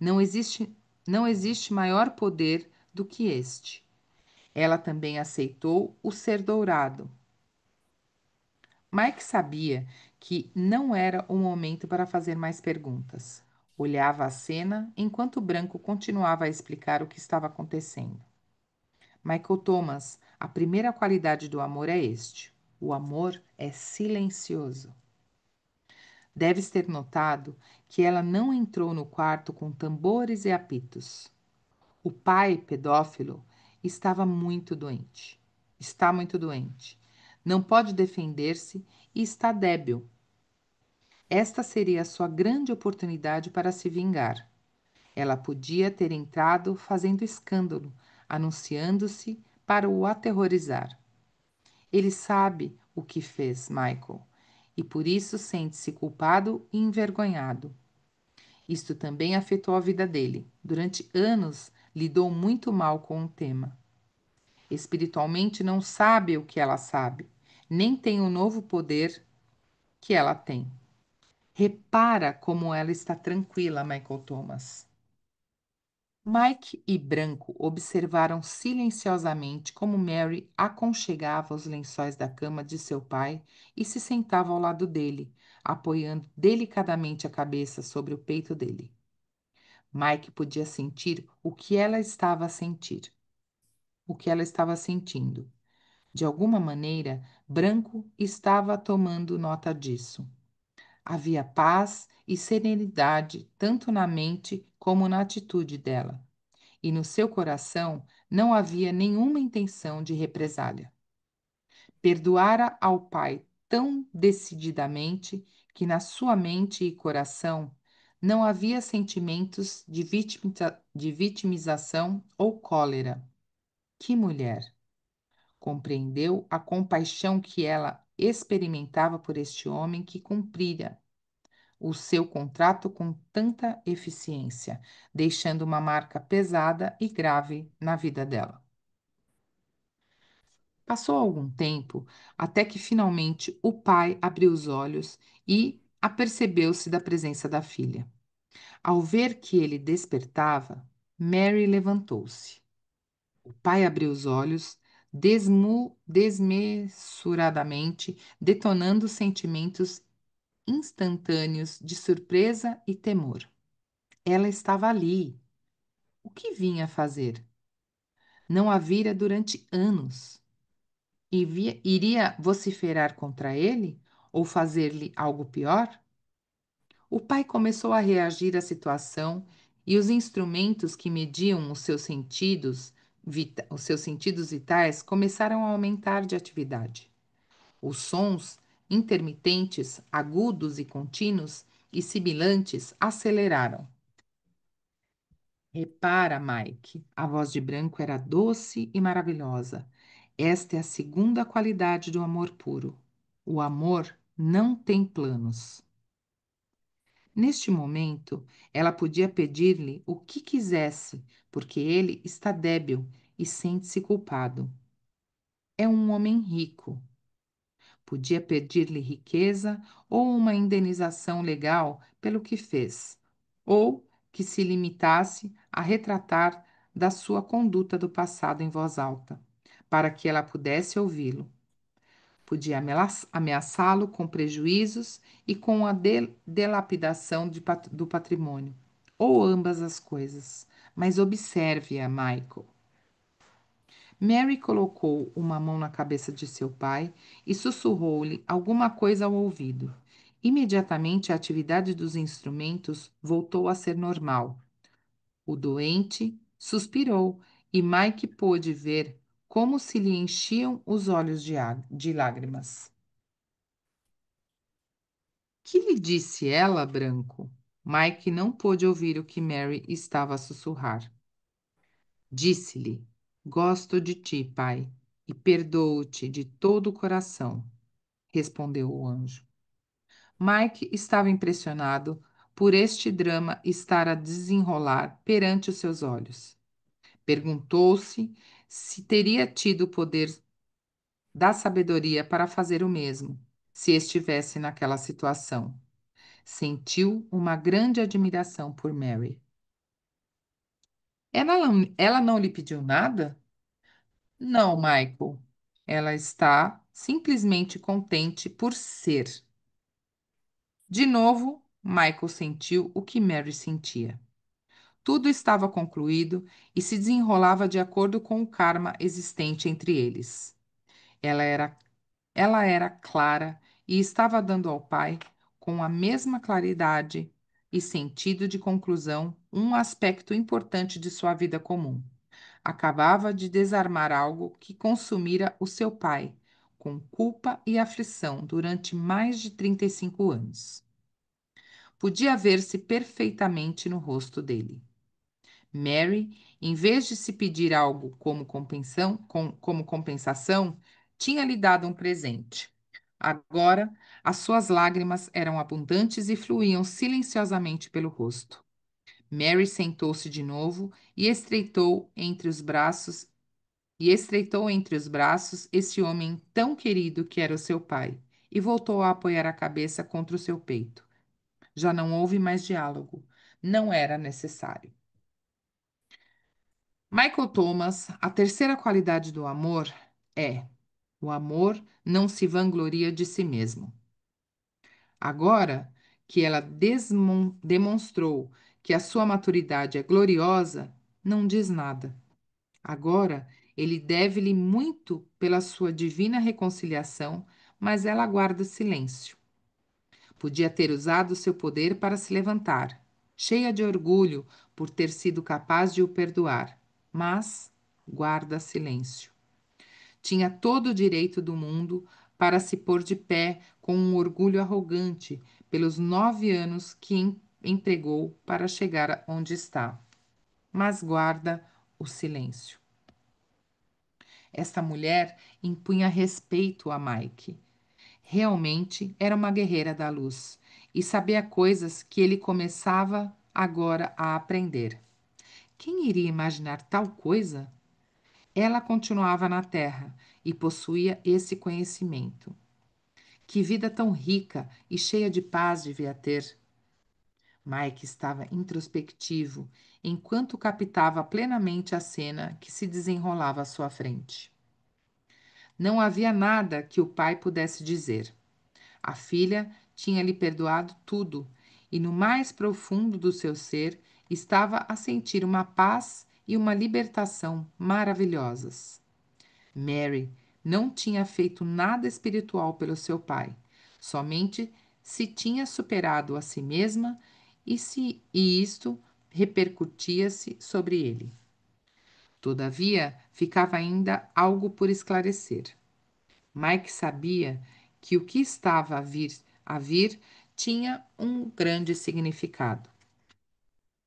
S2: Não existe, não existe maior poder do que este. Ela também aceitou o ser dourado. Mike sabia que não era o momento para fazer mais perguntas. Olhava a cena enquanto o branco continuava a explicar o que estava acontecendo. Michael Thomas, a primeira qualidade do amor é este: o amor é silencioso. Deves ter notado que ela não entrou no quarto com tambores e apitos. O pai pedófilo estava muito doente. Está muito doente. Não pode defender-se e está débil. Esta seria a sua grande oportunidade para se vingar. Ela podia ter entrado fazendo escândalo, anunciando-se para o aterrorizar. Ele sabe o que fez, Michael, e por isso sente-se culpado e envergonhado. Isto também afetou a vida dele. Durante anos, lidou muito mal com o tema. Espiritualmente, não sabe o que ela sabe, nem tem o novo poder que ela tem. Repara como ela está tranquila, Michael Thomas. Mike e Branco observaram silenciosamente como Mary aconchegava os lençóis da cama de seu pai e se sentava ao lado dele, apoiando delicadamente a cabeça sobre o peito dele. Mike podia sentir o que ela estava a sentir, o que ela estava sentindo. De alguma maneira, Branco estava tomando nota disso. Havia paz e serenidade tanto na mente como na atitude dela, e no seu coração não havia nenhuma intenção de represália. Perdoara ao pai tão decididamente que na sua mente e coração não havia sentimentos de vitimização ou cólera. Que mulher! Compreendeu a compaixão que ela experimentava por este homem que cumprira o seu contrato com tanta eficiência, deixando uma marca pesada e grave na vida dela. Passou algum tempo até que finalmente o pai abriu os olhos e apercebeu-se da presença da filha. Ao ver que ele despertava, Mary levantou-se. O pai abriu os olhos desmesuradamente, detonando sentimentos instantâneos de surpresa e temor. Ela estava ali. O que vinha fazer? Não a vira durante anos. Iria vociferar contra ele? Ou fazer-lhe algo pior? O pai começou a reagir à situação e os instrumentos que mediam os seus sentidos vitais começaram a aumentar de atividade. Os sons intermitentes, agudos e contínuos e sibilantes aceleraram. Repara, Mike, a voz de Branco era doce e maravilhosa. Esta é a segunda qualidade do amor puro. O amor não tem planos. Neste momento, ela podia pedir-lhe o que quisesse, porque ele está débil e sente-se culpado. É um homem rico. Podia pedir-lhe riqueza ou uma indenização legal pelo que fez, ou que se limitasse a retratar da sua conduta do passado em voz alta, para que ela pudesse ouvi-lo. Podia ameaçá-lo com prejuízos e com a delapidação do patrimônio, ou ambas as coisas. Mas observe-a, Michael. Mary colocou uma mão na cabeça de seu pai e sussurrou-lhe alguma coisa ao ouvido. Imediatamente a atividade dos instrumentos voltou a ser normal. O doente suspirou e Mike pôde ver como se lhe enchiam os olhos de lágrimas. Que lhe disse ela, Branco? Mike não pôde ouvir o que Mary estava a sussurrar. Disse-lhe: Gosto de ti, pai, e perdoo-te de todo o coração, respondeu o anjo. Mike estava impressionado por este drama estar a desenrolar perante os seus olhos. Perguntou-se se teria tido o poder da sabedoria para fazer o mesmo, se estivesse naquela situação. Sentiu uma grande admiração por Mary. Ela não lhe pediu nada? Não, Michael. Ela está simplesmente contente por ser. De novo, Michael sentiu o que Mary sentia. Tudo estava concluído e se desenrolava de acordo com o karma existente entre eles. Ela era, ela era clara e estava dando ao pai, com a mesma claridade e sentido de conclusão, um aspecto importante de sua vida comum. Acabava de desarmar algo que consumira o seu pai, com culpa e aflição durante mais de 35 anos. Podia ver-se perfeitamente no rosto dele. Mary, em vez de se pedir algo como compensação, tinha lhe dado um presente. Agora, as suas lágrimas eram abundantes e fluíam silenciosamente pelo rosto. Mary sentou-se de novo e estreitou entre os braços esse homem tão querido que era o seu pai, e voltou a apoiar a cabeça contra o seu peito. Já não houve mais diálogo. Não era necessário. Michael Thomas, a terceira qualidade do amor é: o amor não se vangloria de si mesmo. Agora que ela demonstrou que a sua maturidade é gloriosa, não diz nada. Agora ele deve-lhe muito pela sua divina reconciliação, mas ela guarda silêncio. Podia ter usado seu poder para se levantar, cheia de orgulho por ter sido capaz de o perdoar, mas guarda silêncio. Tinha todo o direito do mundo para se pôr de pé com um orgulho arrogante pelos 9 anos que empregou para chegar onde está, mas guarda o silêncio. Esta mulher impunha respeito a Mike. Realmente era uma guerreira da luz e sabia coisas que ele começava agora a aprender. Quem iria imaginar tal coisa? Ela continuava na Terra e possuía esse conhecimento. Que vida tão rica e cheia de paz devia ter! Mike estava introspectivo enquanto captava plenamente a cena que se desenrolava à sua frente. Não havia nada que o pai pudesse dizer. A filha tinha lhe perdoado tudo e, no mais profundo do seu ser, estava a sentir uma paz e uma libertação maravilhosas. Mary não tinha feito nada espiritual pelo seu pai, somente se tinha superado a si mesma e isto repercutia-se sobre ele. Todavia, ficava ainda algo por esclarecer. Mike sabia que o que estava a vir tinha um grande significado.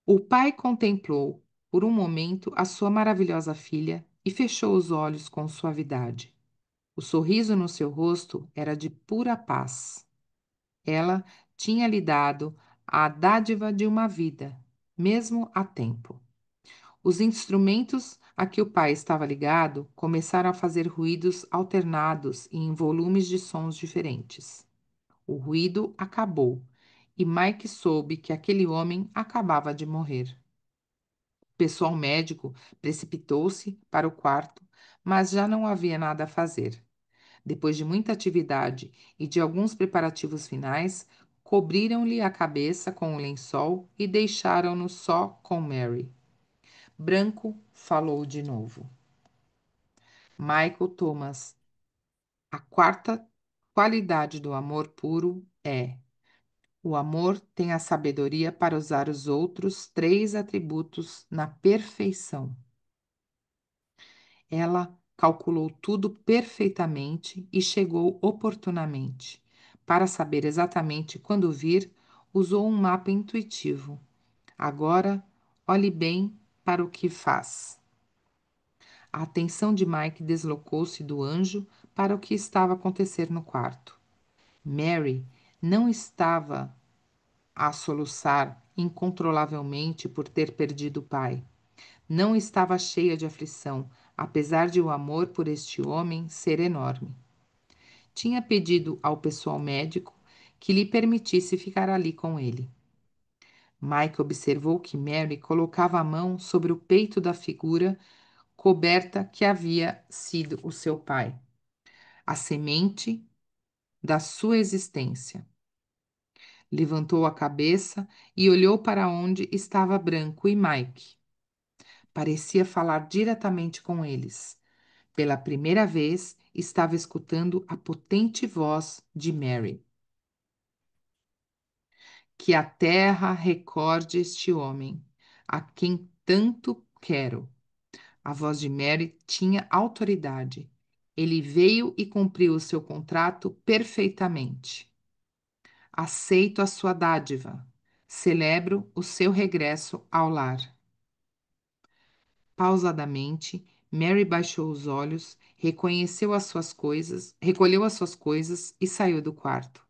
S2: O pai contemplou por um momento a sua maravilhosa filha e fechou os olhos com suavidade. O sorriso no seu rosto era de pura paz. Ela tinha lhe dado a dádiva de uma vida, mesmo a tempo. Os instrumentos a que o pai estava ligado começaram a fazer ruídos alternados e em volumes de sons diferentes. O ruído acabou e Mike soube que aquele homem acabava de morrer. O pessoal médico precipitou-se para o quarto, mas já não havia nada a fazer. Depois de muita atividade e de alguns preparativos finais, cobriram-lhe a cabeça com o lençol e deixaram-no só com Mary. Branco falou de novo. Michael Thomas, a quarta qualidade do amor puro é: o amor tem a sabedoria para usar os outros três atributos na perfeição. Ela calculou tudo perfeitamente e chegou oportunamente. Para saber exatamente quando vir, usou um mapa intuitivo. Agora, olhe bem para o que faz. A atenção de Mike deslocou-se do anjo para o que estava a acontecer no quarto. Mary não estava a soluçar incontrolavelmente por ter perdido o pai. Não estava cheia de aflição, apesar de o amor por este homem ser enorme. Tinha pedido ao pessoal médico que lhe permitisse ficar ali com ele. Mike observou que Mary colocava a mão sobre o peito da figura coberta que havia sido o seu pai, a semente da sua existência. Levantou a cabeça e olhou para onde estava Branco e Mike. Parecia falar diretamente com eles. Pela primeira vez, estava escutando a potente voz de Mary. Que a terra recorde este homem, a quem tanto quero. A voz de Mary tinha autoridade. Ele veio e cumpriu o seu contrato perfeitamente. Aceito a sua dádiva. Celebro o seu regresso ao lar. Pausadamente, Mary baixou os olhos, recolheu as suas coisas e saiu do quarto.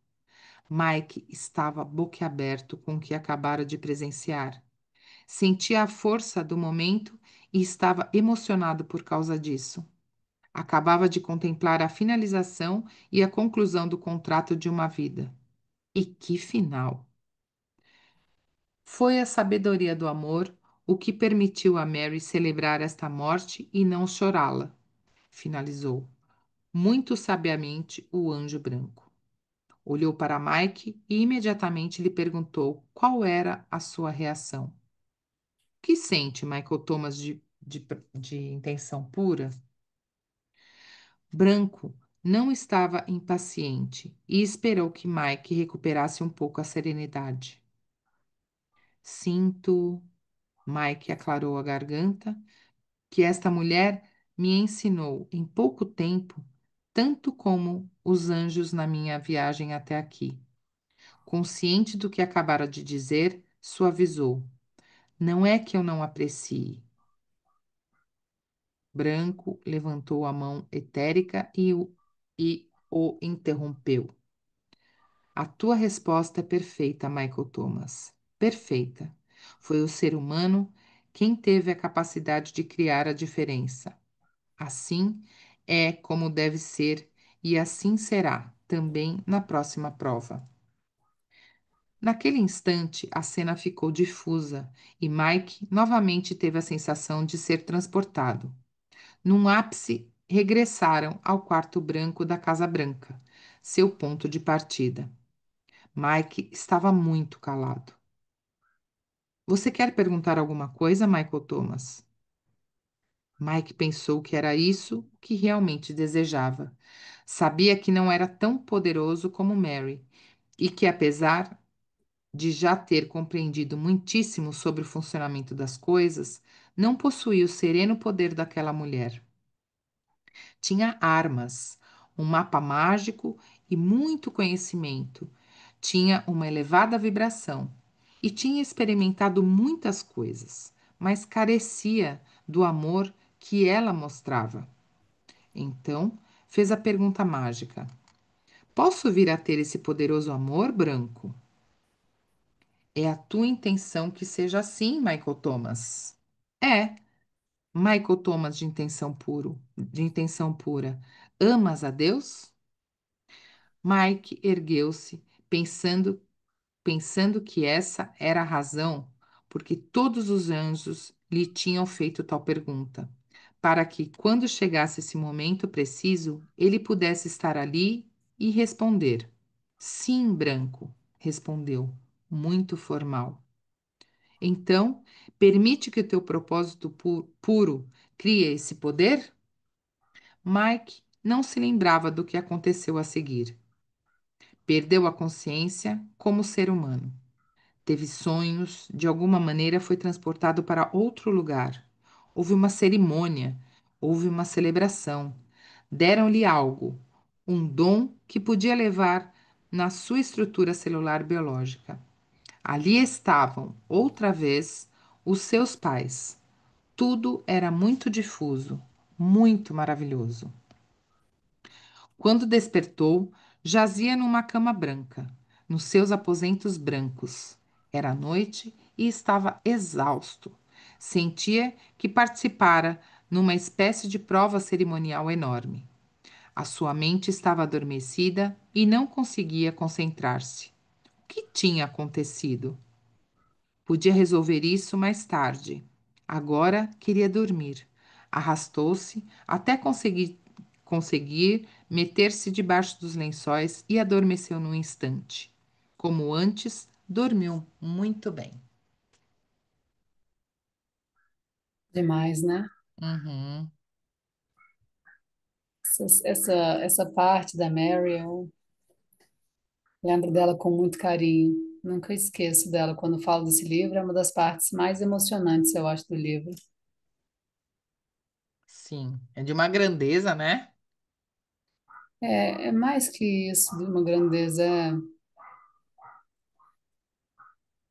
S2: Mike estava boquiaberto com o que acabara de presenciar. Sentia a força do momento e estava emocionado por causa disso. Acabava de contemplar a finalização e a conclusão do contrato de uma vida. E que final! Foi a sabedoria do amor o que permitiu a Mary celebrar esta morte e não chorá-la, finalizou, muito sabiamente, o anjo branco. Olhou para Mike e imediatamente lhe perguntou qual era a sua reação. O que sente Michael Thomas de intenção pura? Branco não estava impaciente e esperou que Mike recuperasse um pouco a serenidade. Sinto, Mike aclarou a garganta, que esta mulher me ensinou em pouco tempo, tanto como os anjos na minha viagem até aqui. Consciente do que acabara de dizer, suavizou. Não é que eu não aprecie. Branco levantou a mão etérica e o interrompeu. A tua resposta é perfeita, Michael Thomas. Perfeita. Foi o ser humano quem teve a capacidade de criar a diferença. Assim é como deve ser e assim será também na próxima prova. Naquele instante, a cena ficou difusa e Mike novamente teve a sensação de ser transportado. Num ápice, regressaram ao quarto branco da Casa Branca, seu ponto de partida. Mike estava muito calado. Você quer perguntar alguma coisa, Michael Thomas? Mike pensou que era isso que realmente desejava. Sabia que não era tão poderoso como Mary e que, apesar de já ter compreendido muitíssimo sobre o funcionamento das coisas, não possuía o sereno poder daquela mulher. Tinha armas, um mapa mágico e muito conhecimento. Tinha uma elevada vibração e tinha experimentado muitas coisas, mas carecia do amor que ela mostrava. Então, fez a pergunta mágica: Posso vir a ter esse poderoso amor, Branco? É a tua intenção que seja assim, Michael Thomas. É, Michael Thomas de intenção pura. Amas a Deus? Mike ergueu-se, pensando que essa era a razão porque todos os anjos lhe tinham feito tal pergunta, para que, quando chegasse esse momento preciso, ele pudesse estar ali e responder. Sim, Branco, respondeu, muito formal. Então, permite que o teu propósito puro crie esse poder? Mike não se lembrava do que aconteceu a seguir. Perdeu a consciência como ser humano. Teve sonhos, de alguma maneira foi transportado para outro lugar. Houve uma cerimônia, houve uma celebração. Deram-lhe algo, um dom que podia levar na sua estrutura celular biológica. Ali estavam, outra vez, os seus pais. Tudo era muito difuso, muito maravilhoso. Quando despertou, jazia numa cama branca, nos seus aposentos brancos. Era noite e estava exausto. Sentia que participara numa espécie de prova cerimonial enorme. A sua mente estava adormecida e não conseguia concentrar-se. O que tinha acontecido? Podia resolver isso mais tarde. Agora queria dormir. Arrastou-se até conseguir meter-se debaixo dos lençóis e adormeceu num instante. como antes, dormiu muito bem.
S1: Demais, né?
S2: Uhum,
S1: Essa parte da Mary, eu lembro dela com muito carinho. Nunca esqueço dela quando falo desse livro. É uma das partes mais emocionantes, eu acho, do livro.
S2: sim, é de uma grandeza, né?
S1: É mais que isso, de uma grandeza.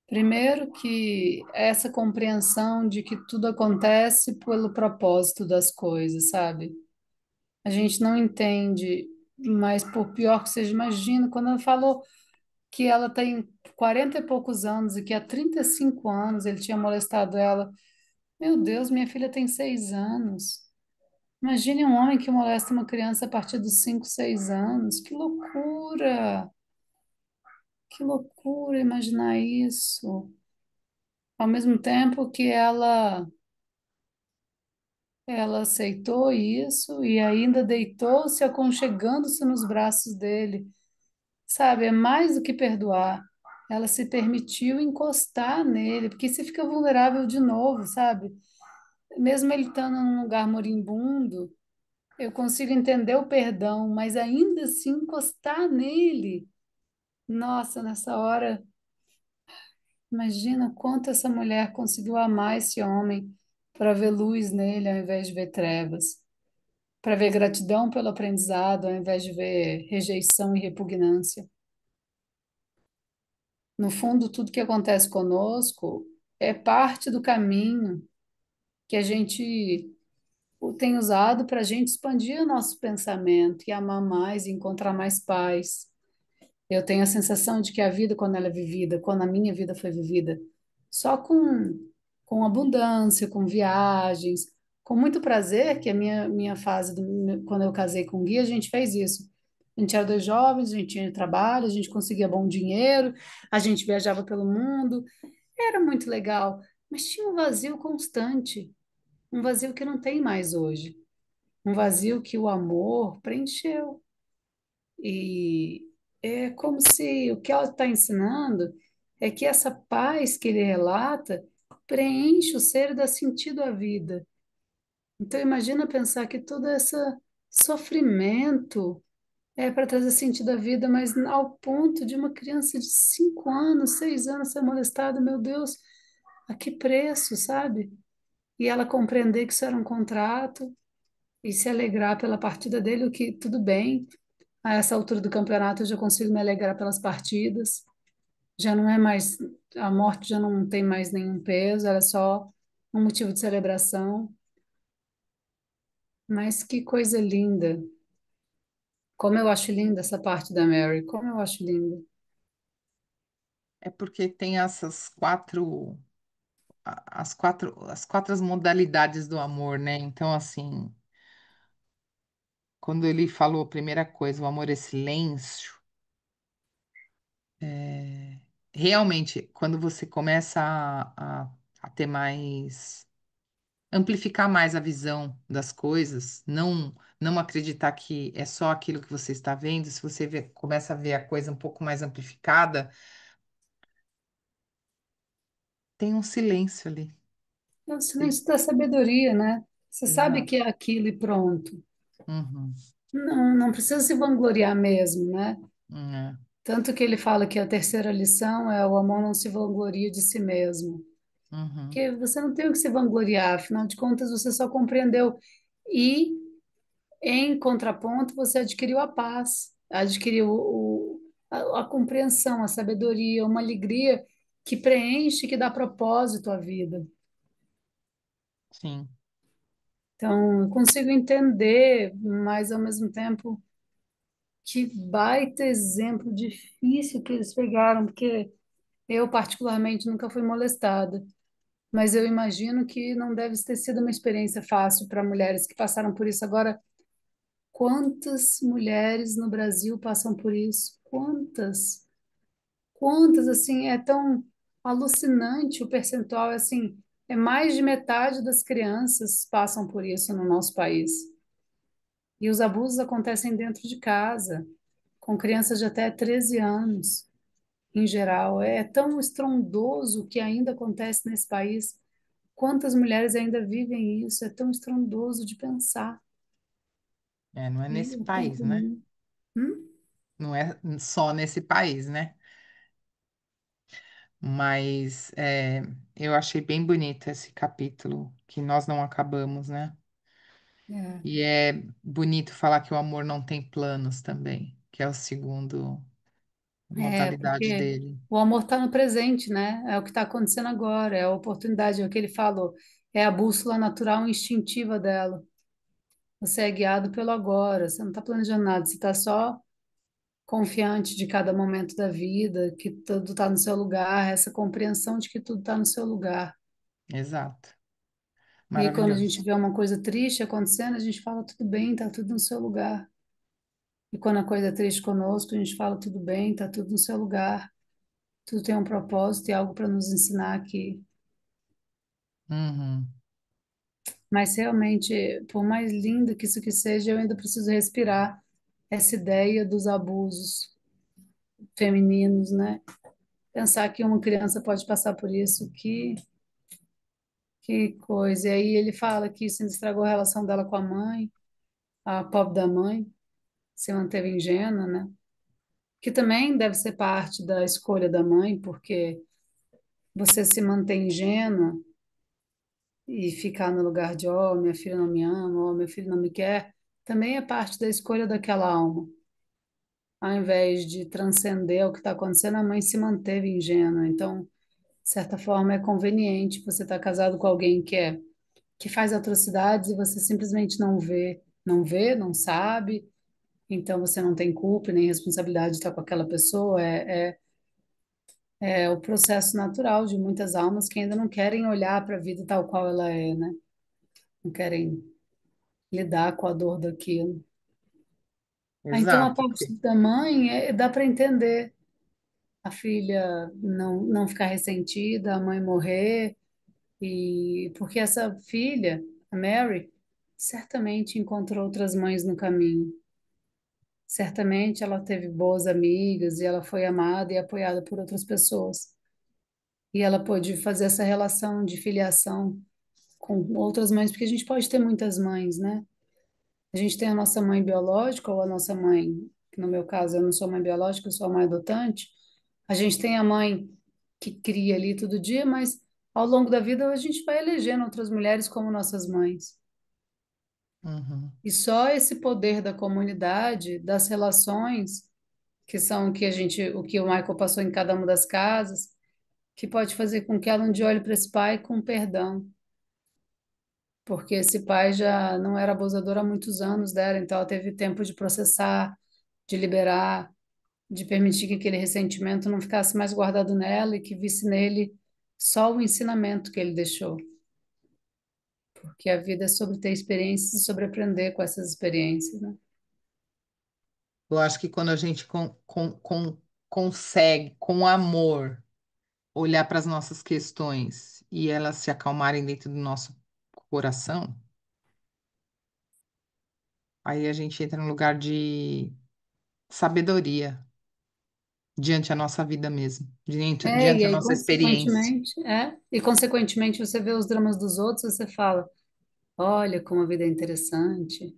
S1: Primeiro que essa compreensão de que tudo acontece pelo propósito das coisas, sabe? A gente não entende, mas por pior que seja, imagina quando ela falou que ela tem 40 e poucos anos e que há 35 anos ele tinha molestado ela. Meu Deus, minha filha tem 6 anos. Imagine um homem que molesta uma criança a partir dos 5, 6 anos. Que loucura! Que loucura imaginar isso. Ao mesmo tempo que ela aceitou isso e ainda deitou-se aconchegando-se nos braços dele. Sabe, é mais do que perdoar. Ela se permitiu encostar nele, porque se fica vulnerável de novo, sabe? Mesmo ele estando num lugar moribundo, eu consigo entender o perdão, mas ainda assim encostar nele. Nossa, nessa hora, imagina o quanto essa mulher conseguiu amar esse homem para ver luz nele ao invés de ver trevas, para ver gratidão pelo aprendizado ao invés de ver rejeição e repugnância. No fundo, tudo que acontece conosco é parte do caminho que a gente tem usado para a gente expandir o nosso pensamento e amar mais e encontrar mais paz. Eu tenho a sensação de que a vida, quando ela é vivida, quando a minha vida foi vivida, só com abundância, com viagens, com muito prazer, que a minha fase, quando eu casei com o Gui, a gente fez isso. A gente era dois jovens, a gente tinha trabalho, a gente conseguia bom dinheiro, a gente viajava pelo mundo, era muito legal, mas tinha um vazio constante, um vazio que não tem mais hoje, um vazio que o amor preencheu. E é como se o que ela está ensinando é que essa paz que ele relata preenche o ser e dá sentido à vida. Então imagina pensar que todo esse sofrimento é para trazer sentido à vida, mas ao ponto de uma criança de 5 anos, 6 anos ser molestada, meu Deus, a que preço, sabe? E ela compreender que isso era um contrato e se alegrar pela partida dele, o que tudo bem. A essa altura do campeonato eu já consigo me alegrar pelas partidas. Já não é mais, a morte já não tem mais nenhum peso, ela é só um motivo de celebração. Mas que coisa linda. Como eu acho linda essa parte da Mary, como eu acho linda.
S2: É porque tem essas quatro, as quatro modalidades do amor, né? Então, assim, quando ele falou a primeira coisa, o amor é silêncio, é, realmente, quando você começa a ter mais, amplificar mais a visão das coisas, não acreditar que é só aquilo que você está vendo, se você começa a ver a coisa um pouco mais amplificada, tem um silêncio ali.
S1: É o
S2: Sim.
S1: silêncio da sabedoria, né? Você sabe
S2: Exato.
S1: que é aquilo e pronto.
S2: Uhum.
S1: Não, não precisa se vangloriar mesmo, né?
S2: É.
S1: Tanto que ele fala que a terceira lição é o amor não se vangloria de si mesmo.
S2: Uhum.
S1: Porque você não tem o que se vangloriar, afinal de contas, você só compreendeu. E, em contraponto, você adquiriu a paz, adquiriu a compreensão, a sabedoria, uma alegria que preenche, que dá propósito à vida.
S2: Sim.
S1: Então, eu consigo entender, mas ao mesmo tempo, que baita exemplo difícil que eles pegaram, porque eu, particularmente, nunca fui molestada. Mas eu imagino que não deve ter sido uma experiência fácil para mulheres que passaram por isso. Agora, quantas mulheres no Brasil passam por isso? Quantas? Quantas, assim, é tão alucinante o percentual, assim, é mais de metade das crianças passam por isso no nosso país. E os abusos acontecem dentro de casa, com crianças de até 13 anos. em geral. É tão estrondoso o que ainda acontece nesse país. Quantas mulheres ainda vivem isso? É tão estrondoso de pensar.
S2: É, não é
S1: E
S2: nesse
S1: o tempo.
S2: país, né?
S1: Hum?
S2: Não é só nesse país, né? Mas eu achei bem bonito esse capítulo, que nós não acabamos, né?
S1: É.
S2: E é bonito falar que o amor não tem planos também, que é o segundo
S1: É,
S2: modalidade
S1: porque
S2: dele.
S1: o amor está no presente, né? É o que está acontecendo agora, é a oportunidade, é o que ele falou, é a bússola natural e instintiva dela. Você é guiado pelo agora, você não está planejando nada, você está só confiante de cada momento da vida, que tudo está no seu lugar, essa compreensão de que tudo está no seu lugar.
S2: Exato.
S1: E aí, quando a gente
S2: Maravilhoso.
S1: vê uma coisa triste acontecendo, a gente fala, tudo bem, está tudo no seu lugar. E quando a coisa é triste conosco, a gente fala, tudo bem, está tudo no seu lugar. Tudo tem um propósito e algo para nos ensinar aqui.
S2: Uhum.
S1: Mas realmente, por mais lindo que isso que seja, eu ainda preciso respirar essa ideia dos abusos femininos, né? Pensar que uma criança pode passar por isso, que coisa. E aí ele fala que isso estragou a relação dela com a mãe, a pobre da mãe, se manteve ingênua, né? Que também deve ser parte da escolha da mãe, porque você se mantém ingênua e ficar no lugar de, oh, minha filha não me ama, oh, meu filho não me quer, também é parte da escolha daquela alma. Ao invés de transcender o que está acontecendo, a mãe se manteve ingênua. Então, de certa forma, é conveniente você estar casado com alguém que faz atrocidades e você simplesmente não sabe, então você não tem culpa nem responsabilidade de estar com aquela pessoa. É o processo natural de muitas almas que ainda não querem olhar para a vida tal qual ela é, né? Não querem lidar com a dor daquilo. Então, a
S2: Exato.
S1: parte da mãe dá para entender a filha não ficar ressentida, a mãe morrer, e porque essa filha, a Mary, certamente encontrou outras mães no caminho. Certamente ela teve boas amigas e ela foi amada e apoiada por outras pessoas. E ela pôde fazer essa relação de filiação com outras mães, porque a gente pode ter muitas mães, né? A gente tem a nossa mãe biológica ou a nossa mãe, que no meu caso eu não sou mãe biológica, eu sou a mãe adotante. A gente tem a mãe que cria ali todo dia, mas ao longo da vida a gente vai elegendo outras mulheres como nossas mães.
S2: Uhum.
S1: E só esse poder da comunidade, das relações, que são o que o Michael passou em cada uma das casas, que pode fazer com que ela um dia olhe para esse pai com perdão, porque esse pai já não era abusador há muitos anos dela, então ela teve tempo de processar, de liberar, de permitir que aquele ressentimento não ficasse mais guardado nela e que visse nele só o ensinamento que ele deixou. Porque a vida é sobre ter experiências e sobre aprender com essas experiências, né?
S2: Eu acho que quando a gente consegue, com amor, olhar para as nossas questões e elas se acalmarem dentro do nosso coração, aí a gente entra num lugar de sabedoria diante da nossa vida mesmo,
S1: E
S2: diante da
S1: aí,
S2: nossa experiência.
S1: consequentemente, você vê os dramas dos outros, você fala, olha como a vida é interessante,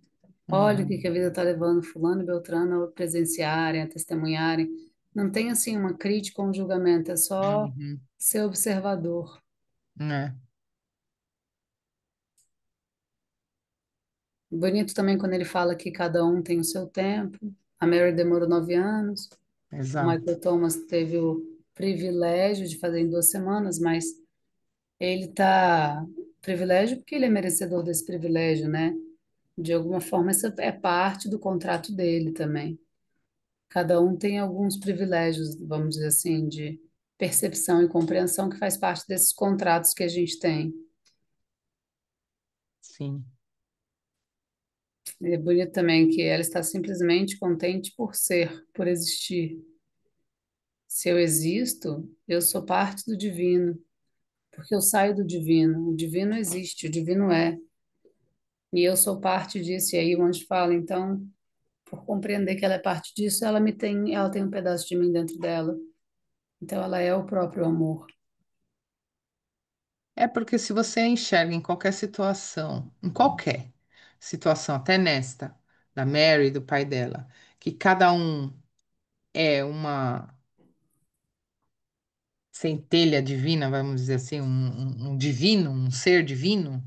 S1: olha o que
S2: Uhum,
S1: que a vida está levando fulano e beltrano a presenciarem, a testemunharem. Não tem, assim, uma crítica ou um julgamento, é só
S2: uhum,
S1: ser observador.
S2: né?
S1: Bonito também quando ele fala que cada um tem o seu tempo. A Mary demorou 9 anos, o
S2: Exato.
S1: Michael Thomas teve o privilégio de fazer em 2 semanas, mas ele tá privilégio porque ele é merecedor desse privilégio, né? De alguma forma, isso é parte do contrato dele também. Cada um tem alguns privilégios, vamos dizer assim, de percepção e compreensão que faz parte desses contratos que a gente tem.
S2: Sim.
S1: E é bonito também que ela está simplesmente contente por ser, por existir. Se eu existo, eu sou parte do divino, porque eu saio do divino. O divino existe, o divino é. E eu sou parte disso. E aí o anjo fala, então, por compreender que ela é parte disso, ela tem um pedaço de mim dentro dela. Então, ela é o próprio amor.
S2: É porque se você enxerga em qualquer situação, até nesta, da Mary e do pai dela, que cada um é uma centelha divina, vamos dizer assim, um divino, um ser divino,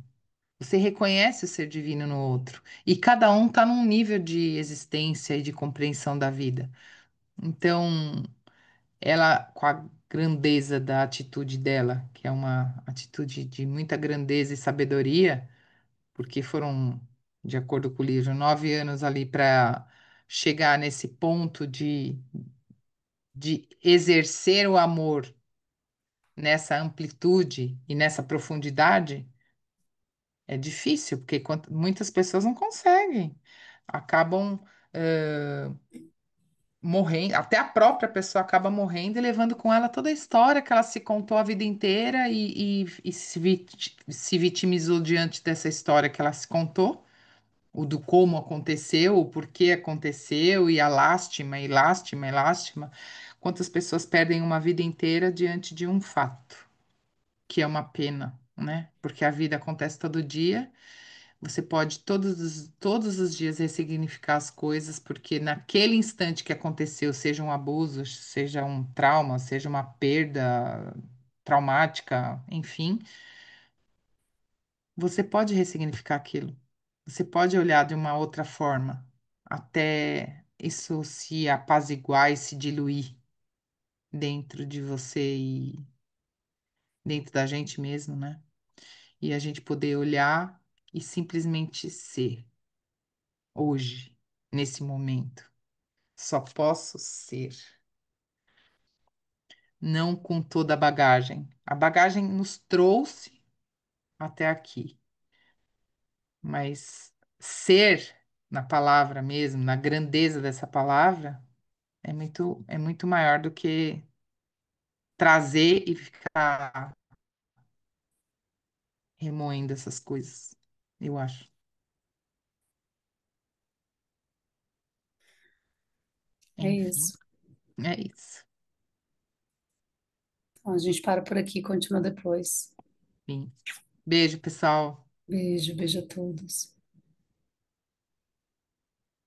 S2: você reconhece o ser divino no outro. E cada um está num nível de existência e de compreensão da vida. Então, ela, com a grandeza da atitude dela, que é uma atitude de muita grandeza e sabedoria, porque foram, de acordo com o livro, 9 anos ali para chegar nesse ponto de exercer o amor nessa amplitude e nessa profundidade, é difícil, porque muitas pessoas não conseguem, acabam morrendo, até a própria pessoa acaba morrendo e levando com ela toda a história que ela se contou a vida inteira e se vitimizou diante dessa história que ela se contou, o do como aconteceu, o porquê aconteceu, e a lástima, e lástima, e lástima. Quantas pessoas perdem uma vida inteira diante de um fato, que é uma pena, né? Porque a vida acontece todo dia. Você pode todos os dias ressignificar as coisas, porque naquele instante que aconteceu, seja um abuso, seja um trauma, seja uma perda traumática, enfim, você pode ressignificar aquilo. Você pode olhar de uma outra forma, até isso se apaziguar e se diluir dentro de você e dentro da gente mesmo, né? E a gente poder olhar e simplesmente ser hoje, nesse momento. Só posso ser, não com toda a bagagem. A bagagem nos trouxe até aqui, mas ser na palavra mesmo, na grandeza dessa palavra, é muito maior do que trazer e ficar remoendo essas coisas, eu acho.
S1: É
S2: Enfim,
S1: isso.
S2: é isso.
S1: Então, a gente para por aqui e continua depois.
S2: Sim. Beijo, pessoal.
S1: Beijo, beijo a todos.